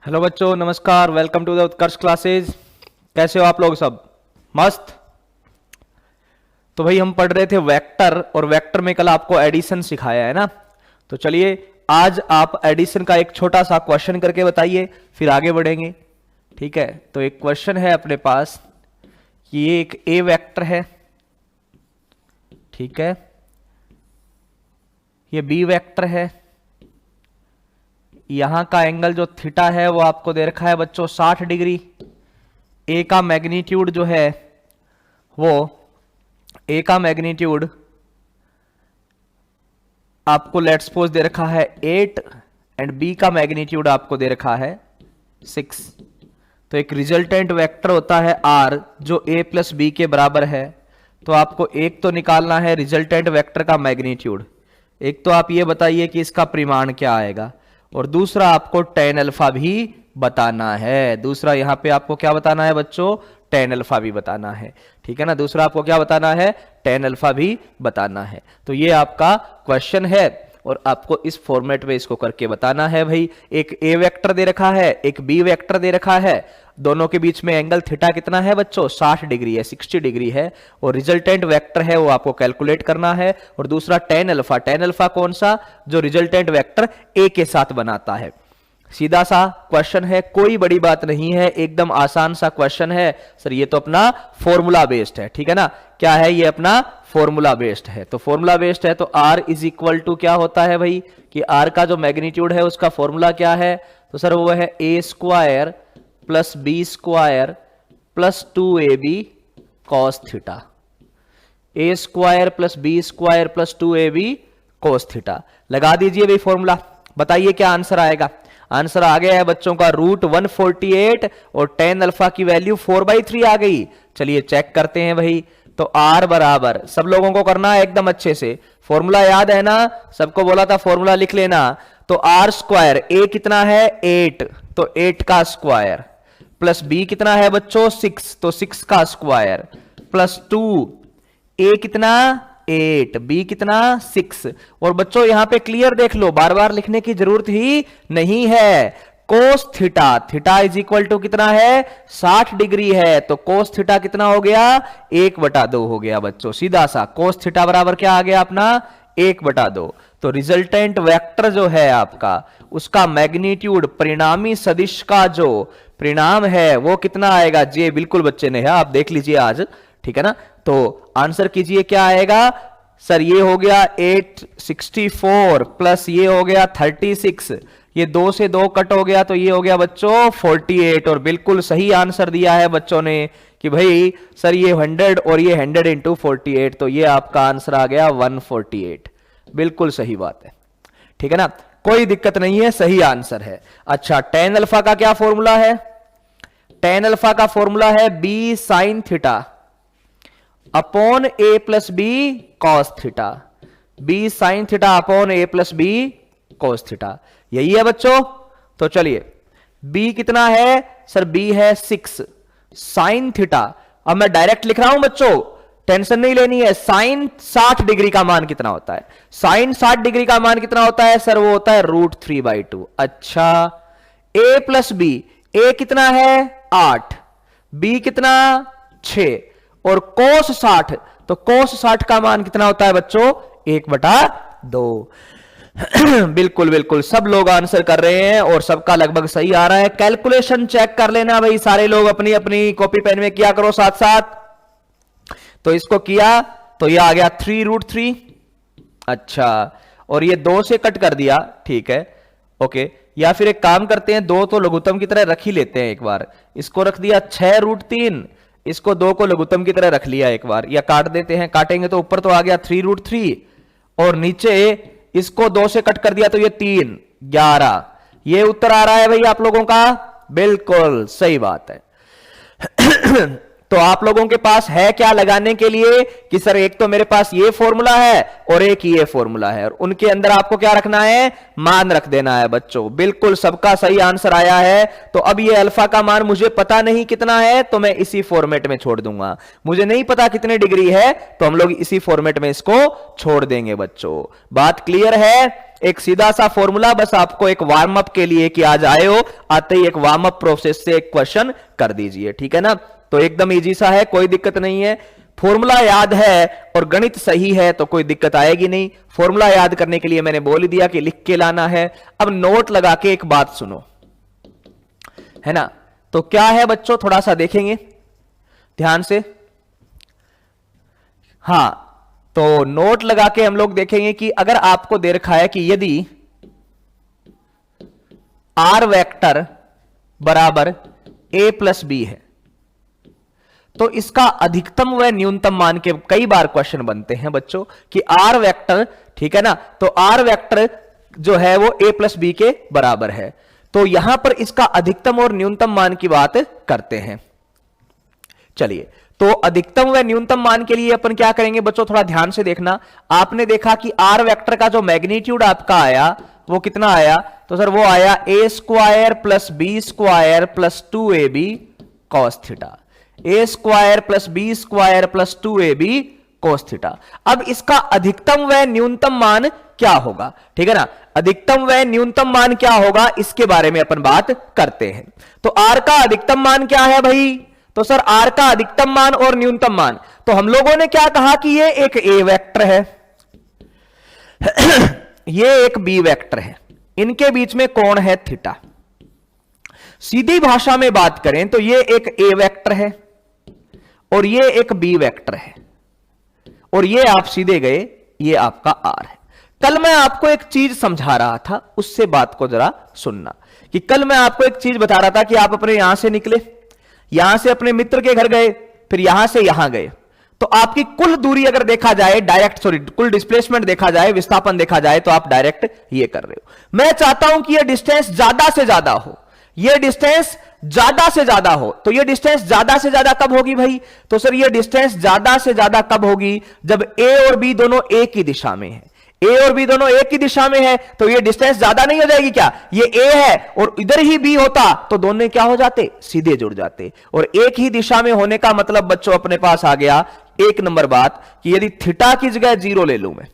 Hello बच्चों, नमस्कार। Welcome to the Utkarsh classes. कैसे हो आप लोग? सब मस्त। तो भाई हम पढ़ रहे थे वेक्टर, और वेक्टर में कल आपको एडिशन सिखाया है ना। तो चलिए आज आप एडिशन का एक छोटा सा क्वेश्चन करके बताइए, फिर आगे बढ़ेंगे। ठीक है, तो एक क्वेश्चन है अपने पास कि ये एक ए वेक्टर है, ठीक है, ये बी वेक्टर है, यहां का एंगल जो थीटा है वो आपको दे रखा है बच्चों 60 डिग्री। ए का मैग्नीट्यूड जो है वो ए का मैग्नीट्यूड आपको लेट्स सपोज दे रखा है 8 एंड बी का मैग्नीट्यूड आपको दे रखा है 6। तो एक रिजल्टेंट वेक्टर होता है आर जो ए प्लस बी के बराबर है। तो आपको एक तो निकालना है रिजल्टेंट वेक्टर का मैग्नीट्यूड, एक तो आप ये बताइए कि इसका परिमाण क्या आएगा, और दूसरा आपको tan अल्फा भी बताना है। दूसरा यहां पे आपको क्या बताना है बच्चों? tan अल्फा भी बताना है। ठीक है ना, दूसरा आपको क्या बताना है? tan अल्फा भी बताना है। तो ये आपका क्वेश्चन है और आपको इस फॉर्मेट में इसको करके बताना है। भाई एक ए वेक्टर दे रखा है, एक बी वेक्टर दे रखा है, दोनों के बीच में एंगल थीटा कितना है बच्चों? 60 डिग्री है, 60 डिग्री है, और रिजल्टेंट वेक्टर है वो आपको कैलकुलेट करना है। और दूसरा tan अल्फा कौन सा? जो रिजल्टेंट वेक्टर ए के साथ बनाता है। सीधा सा क्वेश्चन है, कोई बड़ी बात नहीं है, एकदम आसान सा क्वेश्चन है। सर ये तो अपना फॉर्मूला बेस्ड है, ठीक है ना। क्या है ये? अपना फॉर्मूला बेस्ड है। तो फॉर्मूला बेस्ड है तो R इज इक्वल टू क्या होता है भाई कि R का जो मैग्नीट्यूड है उसका फॉर्मूला क्या है? तो सर वो है a square plus b square plus 2ab cos theta. A square plus b square plus 2ab cos theta लगा दीजिए भाई फॉर्मूला। बताइए क्या आंसर आएगा? आंसर आ गया है बच्चों का √148 और tan अल्फा की वैल्यू 4/3 आ गई। चलिए चेक करते हैं भाई। तो R बराबर, सब लोगों को करना है एकदम अच्छे से, फॉर्मूला याद है ना? सबको बोला था फॉर्मूला लिख लेना। तो R स्क्वायर, A कितना है? 8, तो 8 का स्क्वायर, प्लस B कितना है बच्चों? 6, तो 6 का स्क्वायर, प्लस 2, A कितना? 8, B कितना? 6। और बच्चों यहां पे क्लियर देख लो, बार बार लिखने की जरूरत ही नहीं है। Cos theta, theta is equal to कितना है? 60 डिग्री है, तो कोस थीटा कितना हो गया? 1/2 हो गया बच्चों। सीधा सा कोस थीटा बराबर क्या आ गया अपना? 1/2। तो रिजल्टेंट वेक्टर जो है आपका, उसका मैग्नीट्यूड, परिणामी सदिश का जो परिणाम है वो कितना आएगा? जी बिल्कुल बच्चे ने है, आप देख लीजिए आज, ठीक है ना। तो आंसर कीजिए क्या आएगा? सर ये हो गया 864 प्लस ये हो गया 36, ये 2 से 2 कट हो गया, तो ये हो गया बच्चों 48। और बिल्कुल सही आंसर दिया है बच्चों ने कि भाई सर ये 100 और ये 100 इंटू 48, तो ये आपका आंसर आ गया 148। बिल्कुल सही बात है, ठीक है ना, कोई दिक्कत नहीं है, सही आंसर है। अच्छा, tan अल्फा का क्या फॉर्मूला है? tan अल्फा का फॉर्मूला है b sin theta upon a plus b cos theta. b sin theta upon a plus b cos theta, यही है बच्चों। तो चलिए b कितना है? सर b है 6 sin थीटा। अब मैं डायरेक्ट लिख रहा हूं बच्चों, टेंशन नहीं लेनी है। साइन 60 डिग्री का मान कितना होता है? साइन 60 डिग्री का मान कितना होता है? सर वो होता है √3/2। अच्छा, a प्लस बी, a कितना है? 8, b कितना? 6, और कोस 60, तो कोस 60 का मान कितना होता है बच्चों? 1/2। बिल्कुल बिल्कुल सब लोग आंसर कर रहे हैं और सबका लगभग सही आ रहा है। कैलकुलेशन चेक कर लेना भाई, सारे लोग अपनी अपनी कॉपी पेन में किया करो साथ साथ। तो इसको किया तो ये आ गया 3√3। अच्छा, और ये 2 से कट कर दिया, ठीक है, ओके। या फिर एक काम करते हैं, 2 तो लघुत्तम की तरह रख ही लेते हैं एक बार। इसको रख दिया 6√3, इसको 2 को लघुत्तम की तरह रख लिया एक बार, या काट देते हैं। काटेंगे तो ऊपर तो आ गया 3√3 और नीचे इसको 2 से कट कर दिया तो ये 3, 11। ये उत्तर आ रहा है भाई आप लोगों का? बिल्कुल सही बात है। तो आप लोगों के पास है क्या लगाने के लिए कि सर एक तो मेरे पास ये फॉर्मूला है और एक ये फॉर्मूला है, और उनके अंदर आपको क्या रखना है, मान रख देना है बच्चों। बिल्कुल सबका सही आंसर आया है। तो अब ये अल्फा का मान मुझे पता नहीं कितना है, तो मैं इसी फॉर्मेट में छोड़ दूंगा। मुझे नहीं पता कितने डिग्री है, तो हम लोग इसी फॉर्मेट में इसको छोड़ देंगे बच्चों। बात क्लियर है? एक सीधा सा फॉर्मूला, बस आपको एक वार्म अप के लिए कि आज आए हो, आते ही एक वार्म अप प्रोसेस से एक क्वेश्चन कर दीजिए, ठीक है ना। तो एकदम इजी सा है, कोई दिक्कत नहीं है। फॉर्मूला याद है और गणित सही है तो कोई दिक्कत आएगी नहीं। फॉर्मूला याद करने के लिए मैंने बोल ही दिया कि लिख के लाना है। अब नोट लगा के एक बात सुनो, है ना। तो क्या है बच्चों, थोड़ा सा देखेंगे ध्यान से। हां, तो नोट लगा के हम लोग देखेंगे कि अगर आपको दे रखा है कि यदि आर वेक्टर बराबर ए प्लस बी है, तो इसका अधिकतम व न्यूनतम मान के कई बार क्वेश्चन बनते हैं बच्चों कि आर वेक्टर, ठीक है ना, तो आर वेक्टर जो है वो ए प्लस बी के बराबर है। तो यहां पर इसका अधिकतम और न्यूनतम मान की बात करते हैं। चलिए, तो अधिकतम व न्यूनतम मान के लिए अपन क्या करेंगे बच्चों, थोड़ा ध्यान से देखना। आपने देखा कि आर वेक्टर का जो मैग्नीट्यूड आपका आया वो कितना आया, तो सर वो आया a square plus b square plus 2ab cos theta. A square plus b square plus 2ab cos theta. अब इसका अधिकतम व न्यूनतम मान क्या होगा, ठीक है ना। अधिकतम व न्यूनतम मान क्या होगा इसके बारे में अपन बात करते हैं। तो आर का अधिकतम मान क्या है भाई, तो सर आर का अधिकतम मान और न्यूनतम मान, तो हम लोगों ने क्या कहा कि ये एक ए वेक्टर है ये एक बी वेक्टर है, इनके बीच में कोण है थीटा। सीधी भाषा में बात करें तो ये एक ए वेक्टर है और ये एक बी वेक्टर है, और ये आप सीधे गए, ये आपका आर है। कल मैं आपको एक चीज समझा रहा था, उससे बात को जरा सुनना। कि कल मैं आपको एक चीज बता रहा था कि आप अपने यहां से निकले, यहां से अपने मित्र के घर गए, फिर यहां से यहां गए, तो आपकी कुल दूरी अगर देखा जाए डायरेक्ट, सॉरी कुल डिस्प्लेसमेंट देखा जाए, विस्थापन देखा जाए, तो आप डायरेक्ट ये कर रहे हो। मैं चाहता हूं कि ये डिस्टेंस ज्यादा से ज्यादा हो, ये डिस्टेंस ज्यादा से ज्यादा हो। तो ये डिस्टेंस ज्यादा से ज्यादा कब होगी भाई, तो सर ये डिस्टेंस ज्यादा से ज्यादा कब होगी, जब ए और बी दोनों एक ही दिशा में है। ए और बी दोनों एक ही दिशा में है, तो ये डिस्टेंस ज्यादा नहीं हो जाएगी क्या, ये ए है और इधर ही बी होता तो दोनों क्या हो जाते, सीधे जुड़ जाते। और एक ही दिशा में होने का मतलब बच्चों अपने पास आ गया एक नंबर बात कि यदि थीटा की जगह 0 ले लूं, मैं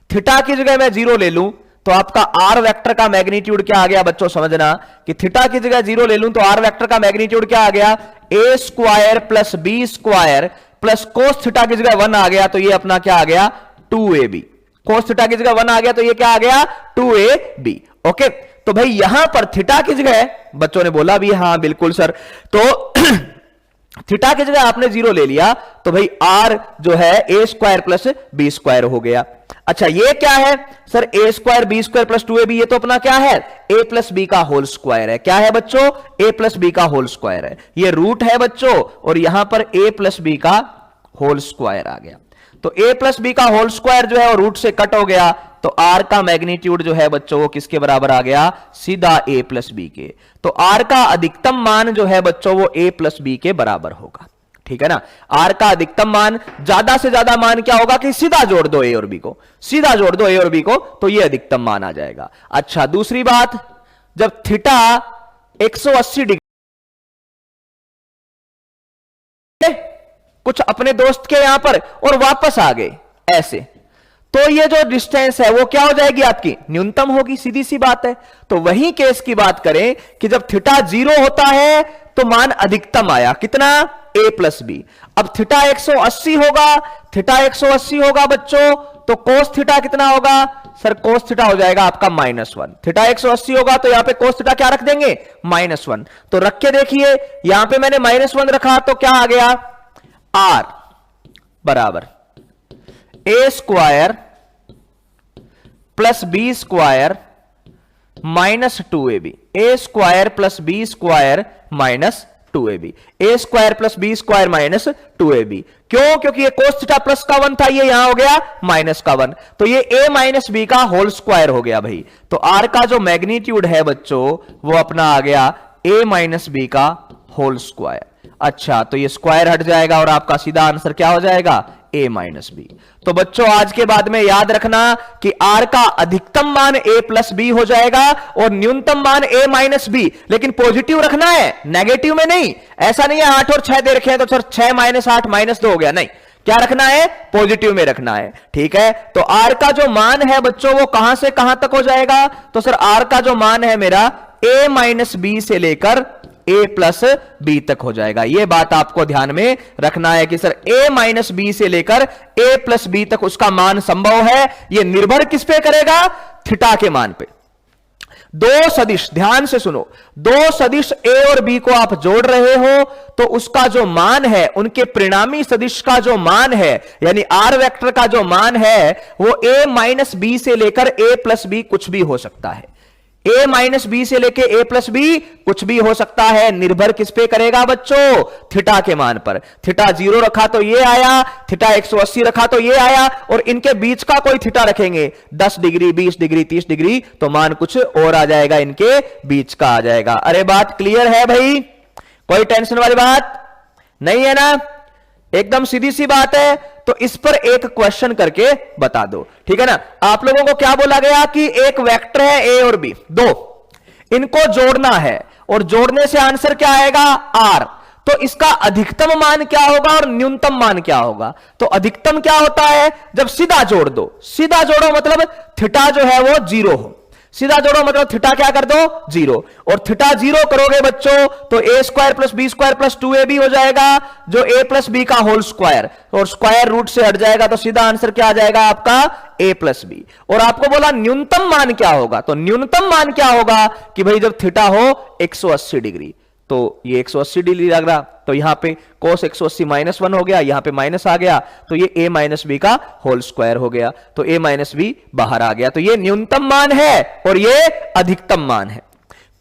थीटा की जगह मैं 0 ले लूं, तो आपका आर वेक्टर का मैग्नीट्यूड क्या आ गया बच्चों, समझना कि थीटा की जगह 0 ले लूं तो आर वेक्टर का मैग्नीट्यूड क्या आ गया, a square plus b square plus cos theta की जगह 1 आ गया, तो ये अपना क्या आ गया 2ab। कोस थीटा की जगह 1 आ गया तो ये क्या आ गया 2ab। ओके, तो भाई यहां पर थीटा की जगह, बच्चों ने बोला भी हाँ बिल्कुल सर, तो थीटा की जगह आपने 0 ले लिया तो भाई आर जो है a square plus b square हो गया। अच्छा ये क्या है sir, a square b square plus 2ab, ये तो अपना क्या है ए प्लस बी का होल स्क्वायर है। क्या है बच्चों, ए प्लस बी का होल स्क्वायर है, ये रूट है बच्चों, और यहां पर ए प्लस बी का होल स्क्वायर आ गया। तो ए प्लस बी का होल स्क्वायर जो है वो रूट से कट हो गया, तो आर का मैग्नीट्यूड जो है बच्चों वो किसके बराबर आ गया, सीधा ए प्लस बी के। तो आर का अधिकतम मान जो है बच्चों वो ए प्लस बी के बराबर होगा, ठीक है ना। आर का अधिकतम मान, ज्यादा से ज्यादा मान क्या होगा कि सीधा जोड़ दो ए और बी को, सीधा जोड़ दो ए और बी को, तो ये अधिकतम मान आ जाएगा। अच्छा दूसरी बात, जब थीटा 180 डिग्री, कुछ अपने दोस्त के यहां पर और वापस आ गए ऐसे, तो ये जो डिस्टेंस है वो क्या हो जाएगी आपकी, न्यूनतम होगी, सीधी सी बात है। तो वही केस की बात करें कि जब थीटा 0 होता है तो मान अधिकतम आया कितना, ए प्लस बी। अब थीटा 180 होगा, थीटा 180 होगा बच्चों, तो कोस थीटा कितना होगा सर, कोस थीटा हो जाएगा आपका -1। थीटा 180 होगा तो यहां पे कोस थीटा क्या रख देंगे, -1। तो रख के देखिए, यहां पे मैंने -1 रखा तो क्या आ गया, आर बराबर a square plus b square minus 2ab, a square plus b square minus 2ab, a square plus b square minus 2ab। क्यों, क्योंकि ये कोस थीटा प्लस का 1 था, ये यहां हो गया माइनस का 1, तो ये a माइनस बी का होल स्क्वायर हो गया भाई। तो r का जो मैग्नीट्यूड है बच्चों वो अपना आ गया a माइनस बी का होल स्क्वायर। अच्छा, तो ये स्क्वायर हट जाएगा और आपका सीधा आंसर क्या हो जाएगा, a माइनस बी। तो बच्चों आज के बाद में याद रखना कि r का अधिकतम मान a प्लस बी हो जाएगा और न्यूनतम मान a माइनस बी, लेकिन पॉजिटिव रखना है, नेगेटिव में नहीं। ऐसा नहीं है 8 और 6 दे रखे हैं तो सर 6 माइनस 8 माइनस 2 हो गया, नहीं, क्या रखना है, पॉजिटिव में रखना है। ठीक है, तो r का जो मान है बच्चों वो कहां से कहां तक हो जाएगा, तो सर r का जो मान है मेरा a माइनस बी से लेकर a प्लस बी तक हो जाएगा। यह बात आपको ध्यान में रखना है कि सर a माइनस बी से लेकर a प्लस बी तक उसका मान संभव है। यह निर्भर किस पे करेगा, थीटा के मान पे। दो सदिश, ध्यान से सुनो, दो सदिश a और b को आप जोड़ रहे हो तो उसका जो मान है, उनके परिणामी सदिश का जो मान है, यानी r वेक्टर का जो मान है वो a माइनस बी से लेकर a प्लस बी कुछ भी हो सकता है। a माइनस बी से लेके a प्लस बी कुछ भी हो सकता है। निर्भर किस पे करेगा बच्चों, थीटा के मान पर। थीटा 0 रखा तो ये आया, थीटा 180 रखा तो ये आया, और इनके बीच का कोई थीटा रखेंगे 10 डिग्री 20 डिग्री 30 डिग्री तो मान कुछ और आ जाएगा, इनके बीच का आ जाएगा। अरे बात क्लियर है भाई, कोई टेंशन वाली बात नहीं है ना, एकदम सीधी सी बात है। तो इस पर एक क्वेश्चन करके बता दो, ठीक है ना। आप लोगों को क्या बोला गया कि एक वेक्टर है a और b, दो, इनको जोड़ना है और जोड़ने से आंसर क्या आएगा, r। तो इसका अधिकतम मान क्या होगा और न्यूनतम मान क्या होगा। तो अधिकतम क्या होता है, जब सीधा जोड़ दो, सीधा जोड़ो मतलब थीटा जो है वो 0 हो, सीधा जोड़ो मतलब थीटा क्या कर दो, 0, और थीटा 0 करोगे बच्चों तो a square plus b square plus 2ab हो जाएगा, जो a प्लस बी का होल स्क्वायर, और स्क्वायर रूट से हट जाएगा तो सीधा आंसर क्या आ जाएगा आपका a प्लस बी। और आपको बोला न्यूनतम मान क्या होगा, तो न्यूनतम मान क्या होगा कि भाई जब थीटा हो 180 डिग्री, तो ये 180 डिग्री लग रहा, तो यहां पे cos 180 माइनस 1 हो गया, यहां पे माइनस आ गया, तो ये a माइनस बी का होल स्क्वायर हो गया, तो a माइनस बी बाहर आ गया। तो ये न्यूनतम मान है और ये अधिकतम मान है।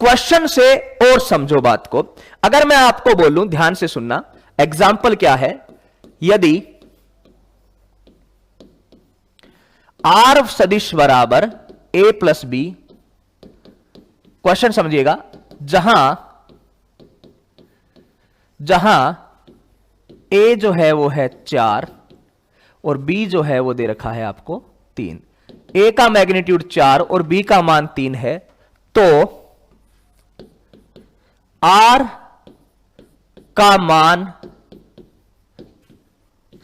क्वेश्चन से और समझो बात को। अगर मैं आपको बोलूं, ध्यान से सुनना, एग्जाम्पल क्या है, यदि r सदिश बराबर a प्लस बी, क्वेश्चन समझिएगा, जहां a जो है वो है 4 और b जो है वो दे रखा है आपको 3, a का मैग्नीट्यूड 4 और b का मान 3 है, तो r का मान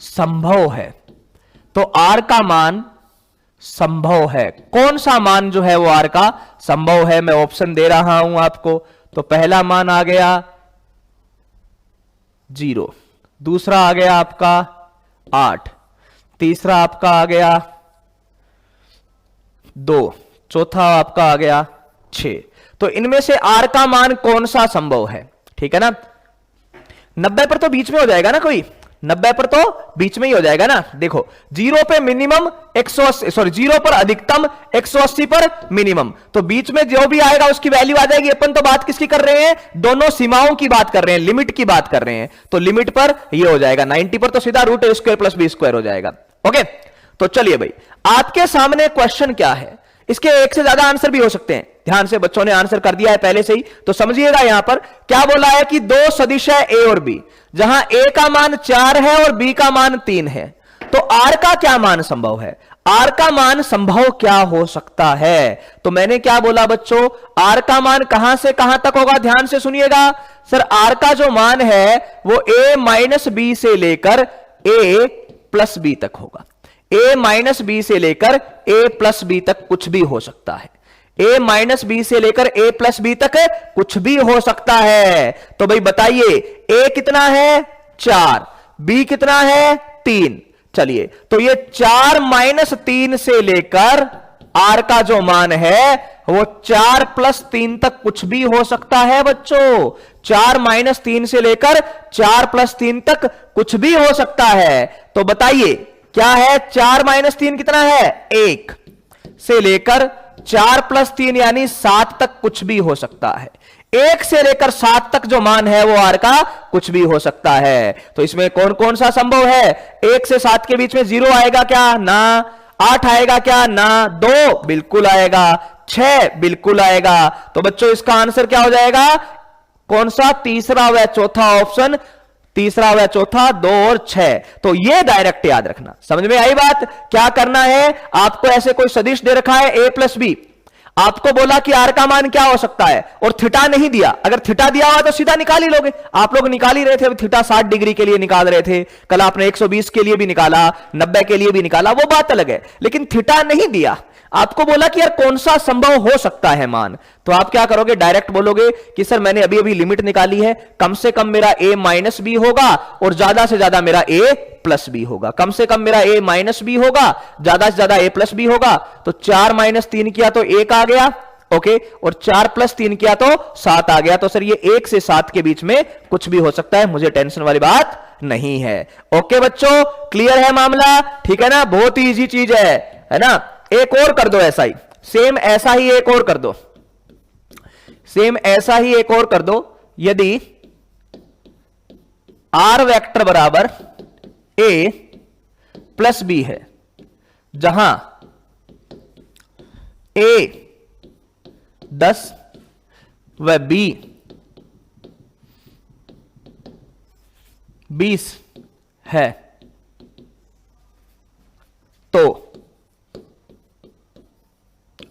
संभव है। तो r का मान संभव है, कौन सा मान जो है वो r का संभव है, मैं ऑप्शन दे रहा हूं आपको। तो पहला मान आ गया 0, दूसरा आ गया आपका 8, तीसरा आपका आ गया 2, चौथा आपका आ गया 6। तो इनमें से r का मान कौन सा संभव है, ठीक है ना। 90 पर तो बीच में हो जाएगा ना, कोई 90 पर तो बीच में ही हो जाएगा ना। देखो 0 पे मिनिमम 180, सॉरी 0 पर अधिकतम 180 पर मिनिमम, तो बीच में जो भी आएगा उसकी वैल्यू आ जाएगी। अपन तो बात किसकी कर रहे हैं, दोनों सीमाओं की बात कर रहे हैं, लिमिट की बात कर रहे हैं। तो लिमिट पर ये हो जाएगा 90 पर तो सीधा root a square plus b square हो जाएगा। ओके, तो चलिए भाई, आपके सामने क्वेश्चन क्या है, इसके एक से ज्यादा आंसर भी हो सकते हैं। ध्यान से, बच्चों ने आंसर कर दिया है पहले से ही, तो समझिएगा यहां पर क्या बोला है कि दो सदिश है a और b, जहां a का मान 4 है और b का मान 3 है, तो r का क्या मान संभव है, r का मान संभव क्या हो सकता है। तो मैंने क्या बोला बच्चों, r का मान कहां से कहां तक होगा, ध्यान से सुनिएगा। सर r का जो मान है वो a माइनस बी से लेकर a प्लस बी तक होगा। a माइनस बी से लेकर a प्लस बी तक कुछ भी हो सकता है, a माइनस बी से लेकर a प्लस बी तक कुछ भी हो सकता है। तो भाई बताइए, a कितना है 4, b कितना है 3। चलिए, तो ये 4 माइनस 3 से लेकर r का जो मान है वो 4 प्लस 3 तक कुछ भी हो सकता है बच्चों। 4 माइनस 3 से लेकर 4 प्लस 3 तक कुछ भी हो सकता है। तो बताइए क्या है, 4 माइनस 3 कितना है 1, से लेकर 4 प्लस 3 यानी 7 तक कुछ भी हो सकता है। 1 से लेकर 7 तक जो मान है वो r का कुछ भी हो सकता है। तो इसमें कौन कौन सा संभव है, 1 से 7 के बीच में 0 आएगा क्या, ना। 8 आएगा क्या, ना। 2 बिल्कुल आएगा, 6 बिल्कुल आएगा। तो बच्चों इसका आंसर क्या हो जाएगा, कौन सा, तीसरा व चौथा ऑप्शन तीसरा हुआ चौथा, 2 और 6। तो ये डायरेक्ट याद रखना। समझ में आई बात? क्या करना है, आपको ऐसे कोई सदिश दे रखा है a प्लस बी, आपको बोला कि आर का मान क्या हो सकता है और थीटा नहीं दिया। अगर थीटा दिया हुआ तो सीधा निकाल ही लोगे। आप लोग निकाल ही रहे थे, थीटा 60 डिग्री के लिए निकाल रहे थे, कल आपने 120 के लिए भी निकाला, 90 के लिए भी निकाला, वो बात अलग है। लेकिन थीटा नहीं दिया, आपको बोला कि यार कौन सा संभव हो सकता है मान, तो आप क्या करोगे, डायरेक्ट बोलोगे कि सर मैंने अभी अभी लिमिट निकाली है, कम से कम मेरा a माइनस बी होगा और ज्यादा से ज्यादा मेरा a प्लस बी होगा। कम से कम मेरा a माइनस बी होगा, ज्यादा से ज्यादा a प्लस बी होगा। तो 4 माइनस 3 किया तो 1 आ गया, ओके, और 4 प्लस 3 किया तो 7 आ गया। तो सर ये 1 से 7 के बीच में कुछ भी हो सकता है, मुझे टेंशन वाली बात नहीं है। ओके बच्चों, क्लियर है मामला? ठीक है ना, बहुत ही इजी चीज है ना। एक और कर दो ऐसा ही, सेम ऐसा ही एक और कर दो, सेम ऐसा ही एक और कर दो। यदि आर वेक्टर बराबर a प्लस बी है, जहां a 10 व b 20 है, तो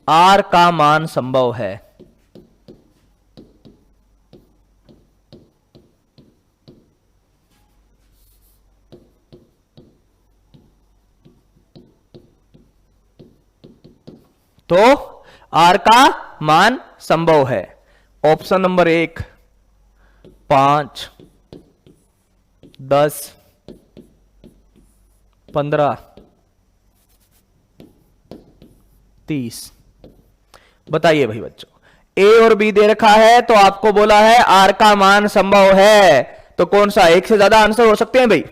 R का मान संभव है। तो R का मान संभव है। Option number 1 5 10 15 30। बताइए भाई बच्चों, ए और बी दे रखा है तो आपको बोला है आर का मान संभव है, तो कौन सा, एक से ज्यादा आंसर हो सकते हैं भाई?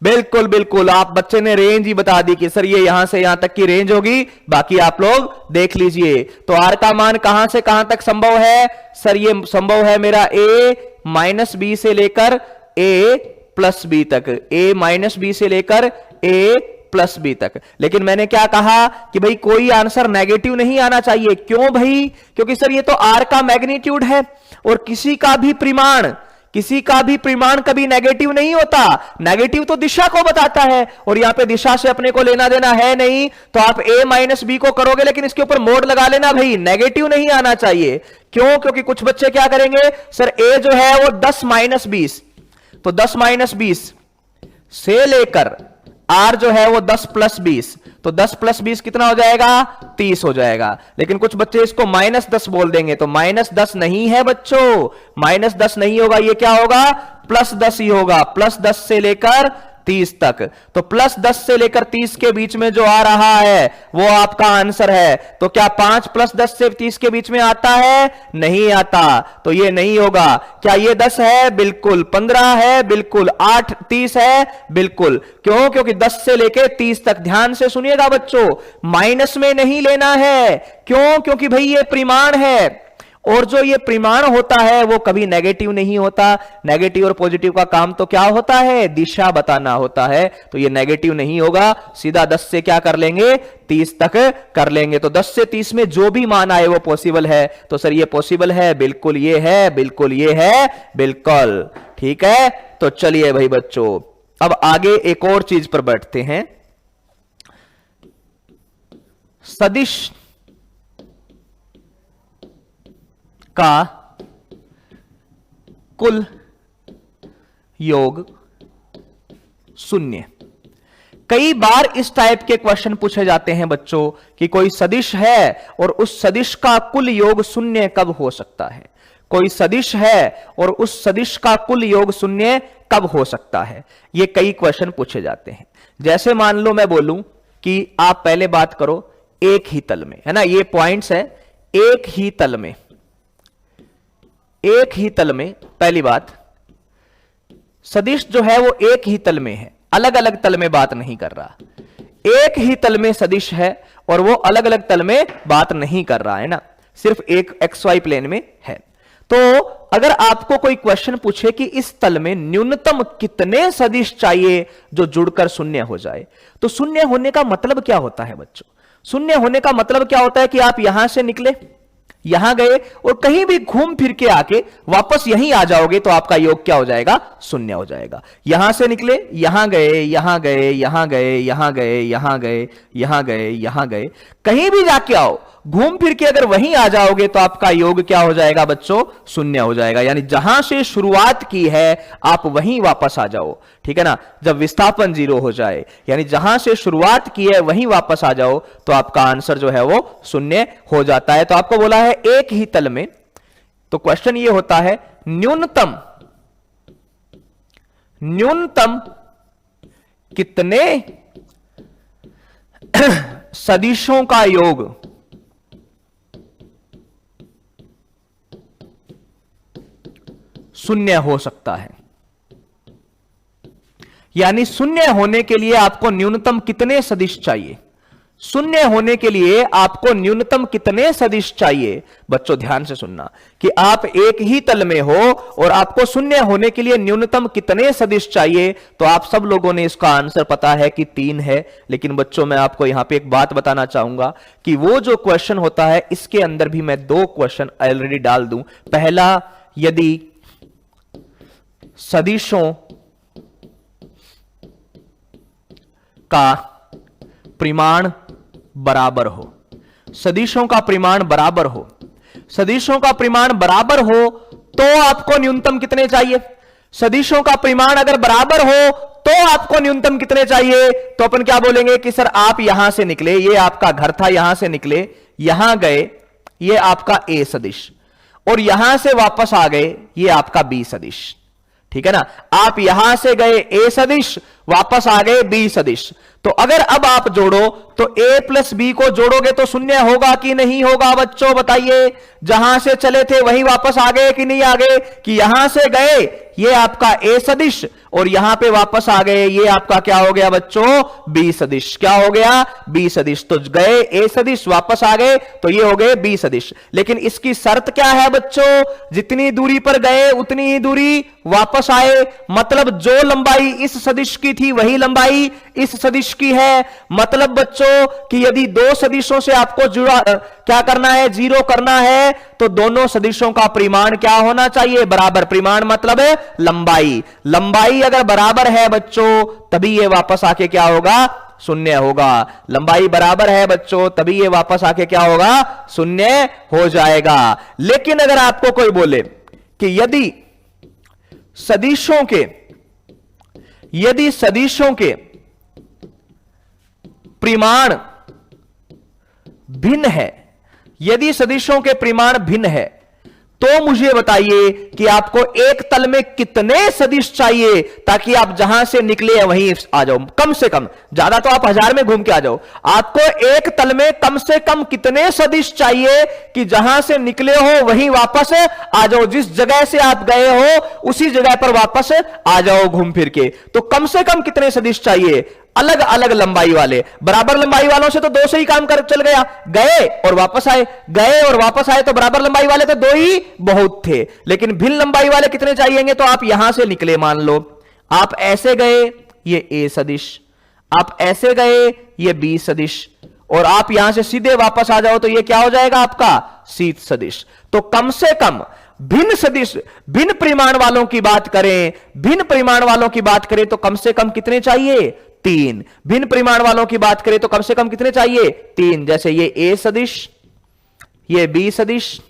बिल्कुल बिल्कुल, आप बच्चे ने रेंज ही बता दी कि सर ये यहां से यहां तक की रेंज होगी, बाकी आप लोग देख लीजिए। तो आर का मान कहां से कहां तक संभव है? सर ये संभव है मेरा a माइनस बी से लेकर a प्लस बी तक, a माइनस बी से लेकर a प्लस बी तक। लेकिन मैंने क्या कहा कि भाई कोई आंसर नेगेटिव नहीं आना चाहिए। क्यों भाई? क्योंकि सर ये तो आर का मैग्नीट्यूड है और किसी का भी परिमाण कभी नेगेटिव नहीं होता। नेगेटिव तो दिशा को बताता है और यहां पे दिशा से अपने को लेना देना है नहीं, तो आप a माइनस बी को करोगे लेकिन इसके ऊपर मोड लगा लेना भाई, नेगेटिव नहीं आना चाहिए। क्यों? क्योंकि कुछ बच्चे क्या करेंगे, सर a जो है वो 10 माइनस 20, तो 10 माइनस 20 से लेकर R जो है वो 10 प्लस 20, तो 10 प्लस 20 कितना हो जाएगा? 30 हो जाएगा। लेकिन कुछ बच्चे इसको माइनस 10 बोल देंगे, तो माइनस 10 नहीं है बच्चों, माइनस 10 नहीं होगा, ये क्या होगा? प्लस 10 ही होगा, प्लस 10 से लेकर 30 तक। तो प्लस 10 से लेकर 30 के बीच में जो आ रहा है वो आपका आंसर है। तो क्या 5 प्लस 10 से 30 के बीच में आता है? नहीं आता, तो ये नहीं होगा। क्या ये 10 है? बिल्कुल। 15 है? बिल्कुल। 8 30 है? बिल्कुल। क्यों? क्योंकि 10 से लेकर 30 तक, ध्यान से सुनिएगा बच्चों, माइनस में नहीं लेना है। क्यों? क्योंकि भाई ये परिमाण है और जो ये परिमाण होता है वो कभी नेगेटिव नहीं होता। नेगेटिव और पॉजिटिव का काम तो क्या होता है? दिशा बताना होता है। तो ये नेगेटिव नहीं होगा, सीधा 10 से क्या कर लेंगे? 30 तक कर लेंगे। तो 10 से 30 में जो भी मान आए वो पॉसिबल है। तो सर ये पॉसिबल है? बिल्कुल ये है, बिल्कुल ये है, बिल्कुल। ठीक है, तो चलिए भाई बच्चों, अब आगे एक और चीज पर बैठते हैं। सदिश का कुल योग शून्य। कई बार इस टाइप के क्वेश्चन पूछे जाते हैं बच्चों कि कोई सदिश है और उस सदिश का कुल योग शून्य कब हो सकता है? कोई सदिश है और उस सदिश का कुल योग शून्य कब हो सकता है? ये कई क्वेश्चन पूछे जाते हैं। जैसे मान लो मैं बोलूं कि आप पहले बात करो एक ही तल में, है ना, ये पॉइंट्स है, एक ही तल में, एक ही तल में, पहली बात, सदिश जो है वो एक ही तल में है, अलग अलग तल में बात नहीं कर रहा। एक ही तल में सदिश है और वो अलग अलग तल में बात नहीं कर रहा है ना, सिर्फ एक XY प्लेन में है। तो अगर आपको कोई क्वेश्चन पूछे कि इस तल में न्यूनतम कितने सदिश चाहिए जो जुड़कर शून्य हो जाए, तो शून्य होने का मतलब क्या होता है बच्चों? शून्य होने का मतलब क्या होता है कि आप यहां से निकले, यहां गए और कहीं भी घूम फिर के आके वापस यहीं आ जाओगे तो आपका योग क्या हो जाएगा, शून्य हो जाएगा। यहां से निकले, यहां गए, यहां गए, यहां गए, यहां गए, यहां गए, यहां गए, यहां गए, कहीं भी जाके आओ, घूम फिर के अगर वहीं आ जाओगे तो आपका योग क्या हो जाएगा बच्चों, शून्य हो जाएगा। यानी जहां से शुरुआत की है आप वहीं वापस आ जाओ, ठीक है ना। जब विस्थापन 0 हो जाए, यानी जहां से शुरुआत की है वहीं वापस आ जाओ तो आपका आंसर जो है वो शून्य हो जाता है। तो आपको बोला है एक ही तल में, तो क्वेश्चन ये होता है न्यूनतम कितने सदिशों का योग शून्य हो सकता है। यानी शून्य होने के लिए आपको न्यूनतम कितने सदिश चाहिए, शून्य होने के लिए आपको न्यूनतम कितने सदिश चाहिए। बच्चों ध्यान से सुनना कि आप एक ही तल में हो और आपको शून्य होने के लिए न्यूनतम कितने सदिश चाहिए। तो आप सब लोगों ने इसका आंसर पता है कि 3 है। लेकिन बच्चों मैं आपको यहां पे एक बात बताना चाहूंगा कि वो जो क्वेश्चन होता है इसके अंदर भी मैं 2 क्वेश्चन ऑलरेडी डाल दूं। पहला, यदि सदिशों का परिमाण बराबर हो, सदिशों का परिमाण बराबर हो, सदिशों का परिमाण बराबर हो तो आपको न्यूनतम कितने चाहिए। सदिशों का परिमाण अगर बराबर हो तो आपको न्यूनतम कितने चाहिए। तो अपन क्या बोलेंगे कि सर आप यहां से निकले, ये आपका घर था, यहां से निकले, यहां गए, ये आपका ए सदिश, और यहां से वापस आ गए, ये आपका बी सदिश, ठीक है ना। आप यहां से गए ए सदिश, वापस आ गए बी सदिश। तो अगर अब आप जोड़ो तो a प्लस बी को जोड़ोगे तो शून्य होगा कि नहीं होगा बच्चों बताइए। जहां से चले थे वहीं वापस आ गए कि नहीं आ गए, कि यहां से गए ये आपका a सदिश और यहां पे वापस आ गए ये आपका क्या हो गया बच्चों, b सदिश। क्या हो गया, b सदिश। तो गए a सदिश, वापस आ गए तो ये हो गए b सदिश। लेकिन इसकी शर्त क्या है बच्चों, जितनी दूरी पर गए उतनी ही दूरी वापस आए। मतलब जो लंबाई इस सदिश की थी वही लंबाई इस सदिश की है। मतलब बच्चों कि यदि 2 सदिशों से आपको जुड़ा क्या करना है, 0 करना है, तो दोनों सदिशों का परिमाण क्या होना चाहिए, बराबर। परिमाण मतलब है लंबाई, लंबाई अगर बराबर है बच्चों तभी ये वापस आके क्या होगा, शून्य होगा। लंबाई बराबर है बच्चों तभी ये वापस आके क्या होगा, शून्य हो जाएगा। लेकिन अगर आपको कोई बोले कि यदि सदिशों के परिमाण भिन्न है, यदि सदिशों के परिमाण भिन्न है तो मुझे बताइए कि आपको एक तल में कितने सदिश चाहिए ताकि आप जहां से निकले वहीं आ जाओ। कम से कम, ज्यादा तो आप 1000 में घूम के आ जाओ, आपको एक तल में कम से कम कितने सदिश चाहिए कि जहां से निकले हो वहीं वापस आ जाओ, जिस जगह से आप गए हो उसी जगह पर वापस आ जाओ घूम फिर के। तो कम से कम कितने सदिश चाहिए, अलग अलग लंबाई वाले। बराबर लंबाई वालों से तो 2 से ही काम कर चल गया, गए और वापस आए, गए और वापस आए, तो बराबर लंबाई वाले तो 2 ही बहुत थे। लेकिन भिन्न लंबाई वाले कितने चाहिएंगे, तो आप यहां से निकले, मान लो आप ऐसे गए ये ए सदिश, आप ऐसे गए ये बी सदिश, और आप यहां से सीधे वापस आ जाओ तो ये क्या हो जाएगा आपका सी सदिश। तो कम से कम भिन्न सदिश, भिन्न परिमाण वालों की बात करें, भिन्न परिमाण वालों की बात करें तो कम से कम कितने चाहिए, 3। भिन्न परिमाण वालों की बात करें तो कम से कम कितने चाहिए, 3। जैसे ये ए सदिश, ये बी सदिश,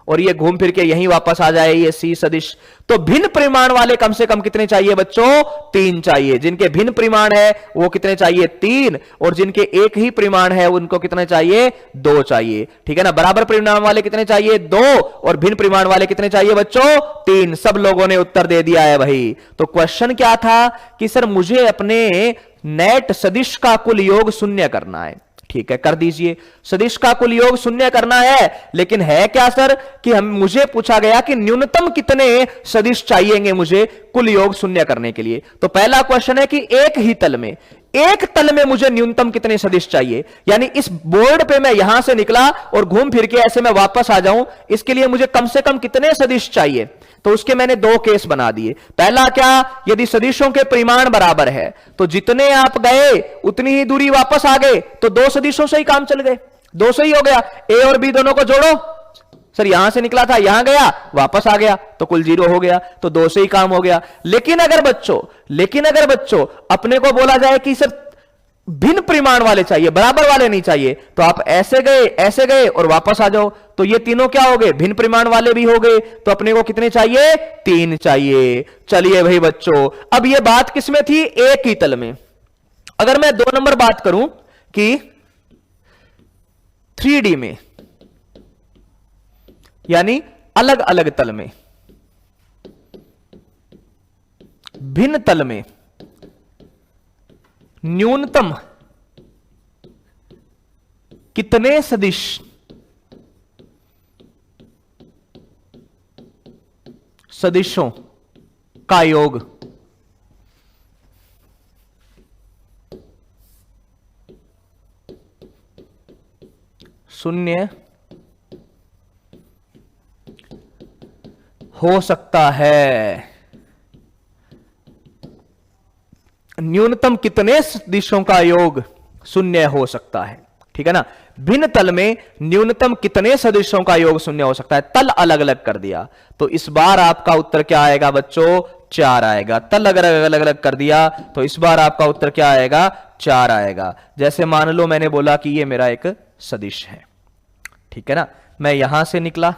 और ये घूम फिर के यहीं वापस आ जाए ये सी सदिश। तो भिन्न परिमाण वाले कम से कम कितने चाहिए बच्चों, 3 चाहिए। जिनके भिन्न परिमाण है वो कितने चाहिए, 3, और जिनके एक ही परिमाण है उनको कितने चाहिए, 2 चाहिए, ठीक है ना। बराबर परिमाण वाले कितने चाहिए, 2, और भिन्न परिमाण वाले कितने चाहिए बच्चों, 3। सब लोगों ने उत्तर दे दिया है भाई। तो क्वेश्चन क्या था कि सर मुझे अपने नेट सदिश का कुल योग शून्य करना है, ठीक है कर दीजिए। सदिश का कुल योग शून्य करना है, लेकिन है क्या सर कि मुझे पूछा गया कि न्यूनतम कितने सदिश चाहिएंगे मुझे कुल योग शून्य करने के लिए। तो पहला क्वेश्चन है कि एक तल में मुझे न्यूनतम कितने सदिश चाहिए। यानी इस बोर्ड पे मैं यहां से निकला और घूम फिर के ऐसे मैं वापस आ जाऊं, इसके लिए मुझे कम से कम कितने सदिश चाहिए। तो उसके मैंने 2 केस बना दिए। पहला क्या, यदि सदिशों के परिमाण बराबर है तो जितने आप गए उतनी ही दूरी वापस आ गए, तो 2 सदिशों से ही काम चल गए, 2 से ही हो गया। ए और बी दोनों को जोड़ो, सर यहां से निकला था, यहां गया, वापस आ गया, तो कुल 0 हो गया, तो 2 से ही काम हो गया। लेकिन अगर बच्चों अपने को बोला जाए कि सर भिन्न परिमाण वाले चाहिए, बराबर वाले नहीं चाहिए, तो आप ऐसे गए और वापस आ जाओ, तो ये तीनों क्या हो गए, भिन्न परिमाण वाले भी हो गए। तो अपने को कितने चाहिए, 3 चाहिए। चलिए भाई बच्चों, अब ये बात किसमें थी, एक ही तल में। अगर मैं 2 नंबर बात करूं कि 3D में, यानी अलग अलग तल में, भिन्न तल में न्यूनतम कितने सदिश सदिशों का योग शून्य हो सकता है। न्यूनतम कितने सदिशों का योग शून्य हो सकता है, ठीक है ना। भिन्न तल में न्यूनतम कितने सदिशों का योग शून्य हो सकता है, तल अलग अलग कर दिया, तो इस बार आपका उत्तर क्या आएगा बच्चों, 4 आएगा। तल अगर अलग अलग कर दिया तो इस बार आपका उत्तर क्या आएगा, 4 आएगा। जैसे मान लो मैंने बोला कि ये मेरा एक सदिश है, ठीक है ना, मैं यहां से निकला,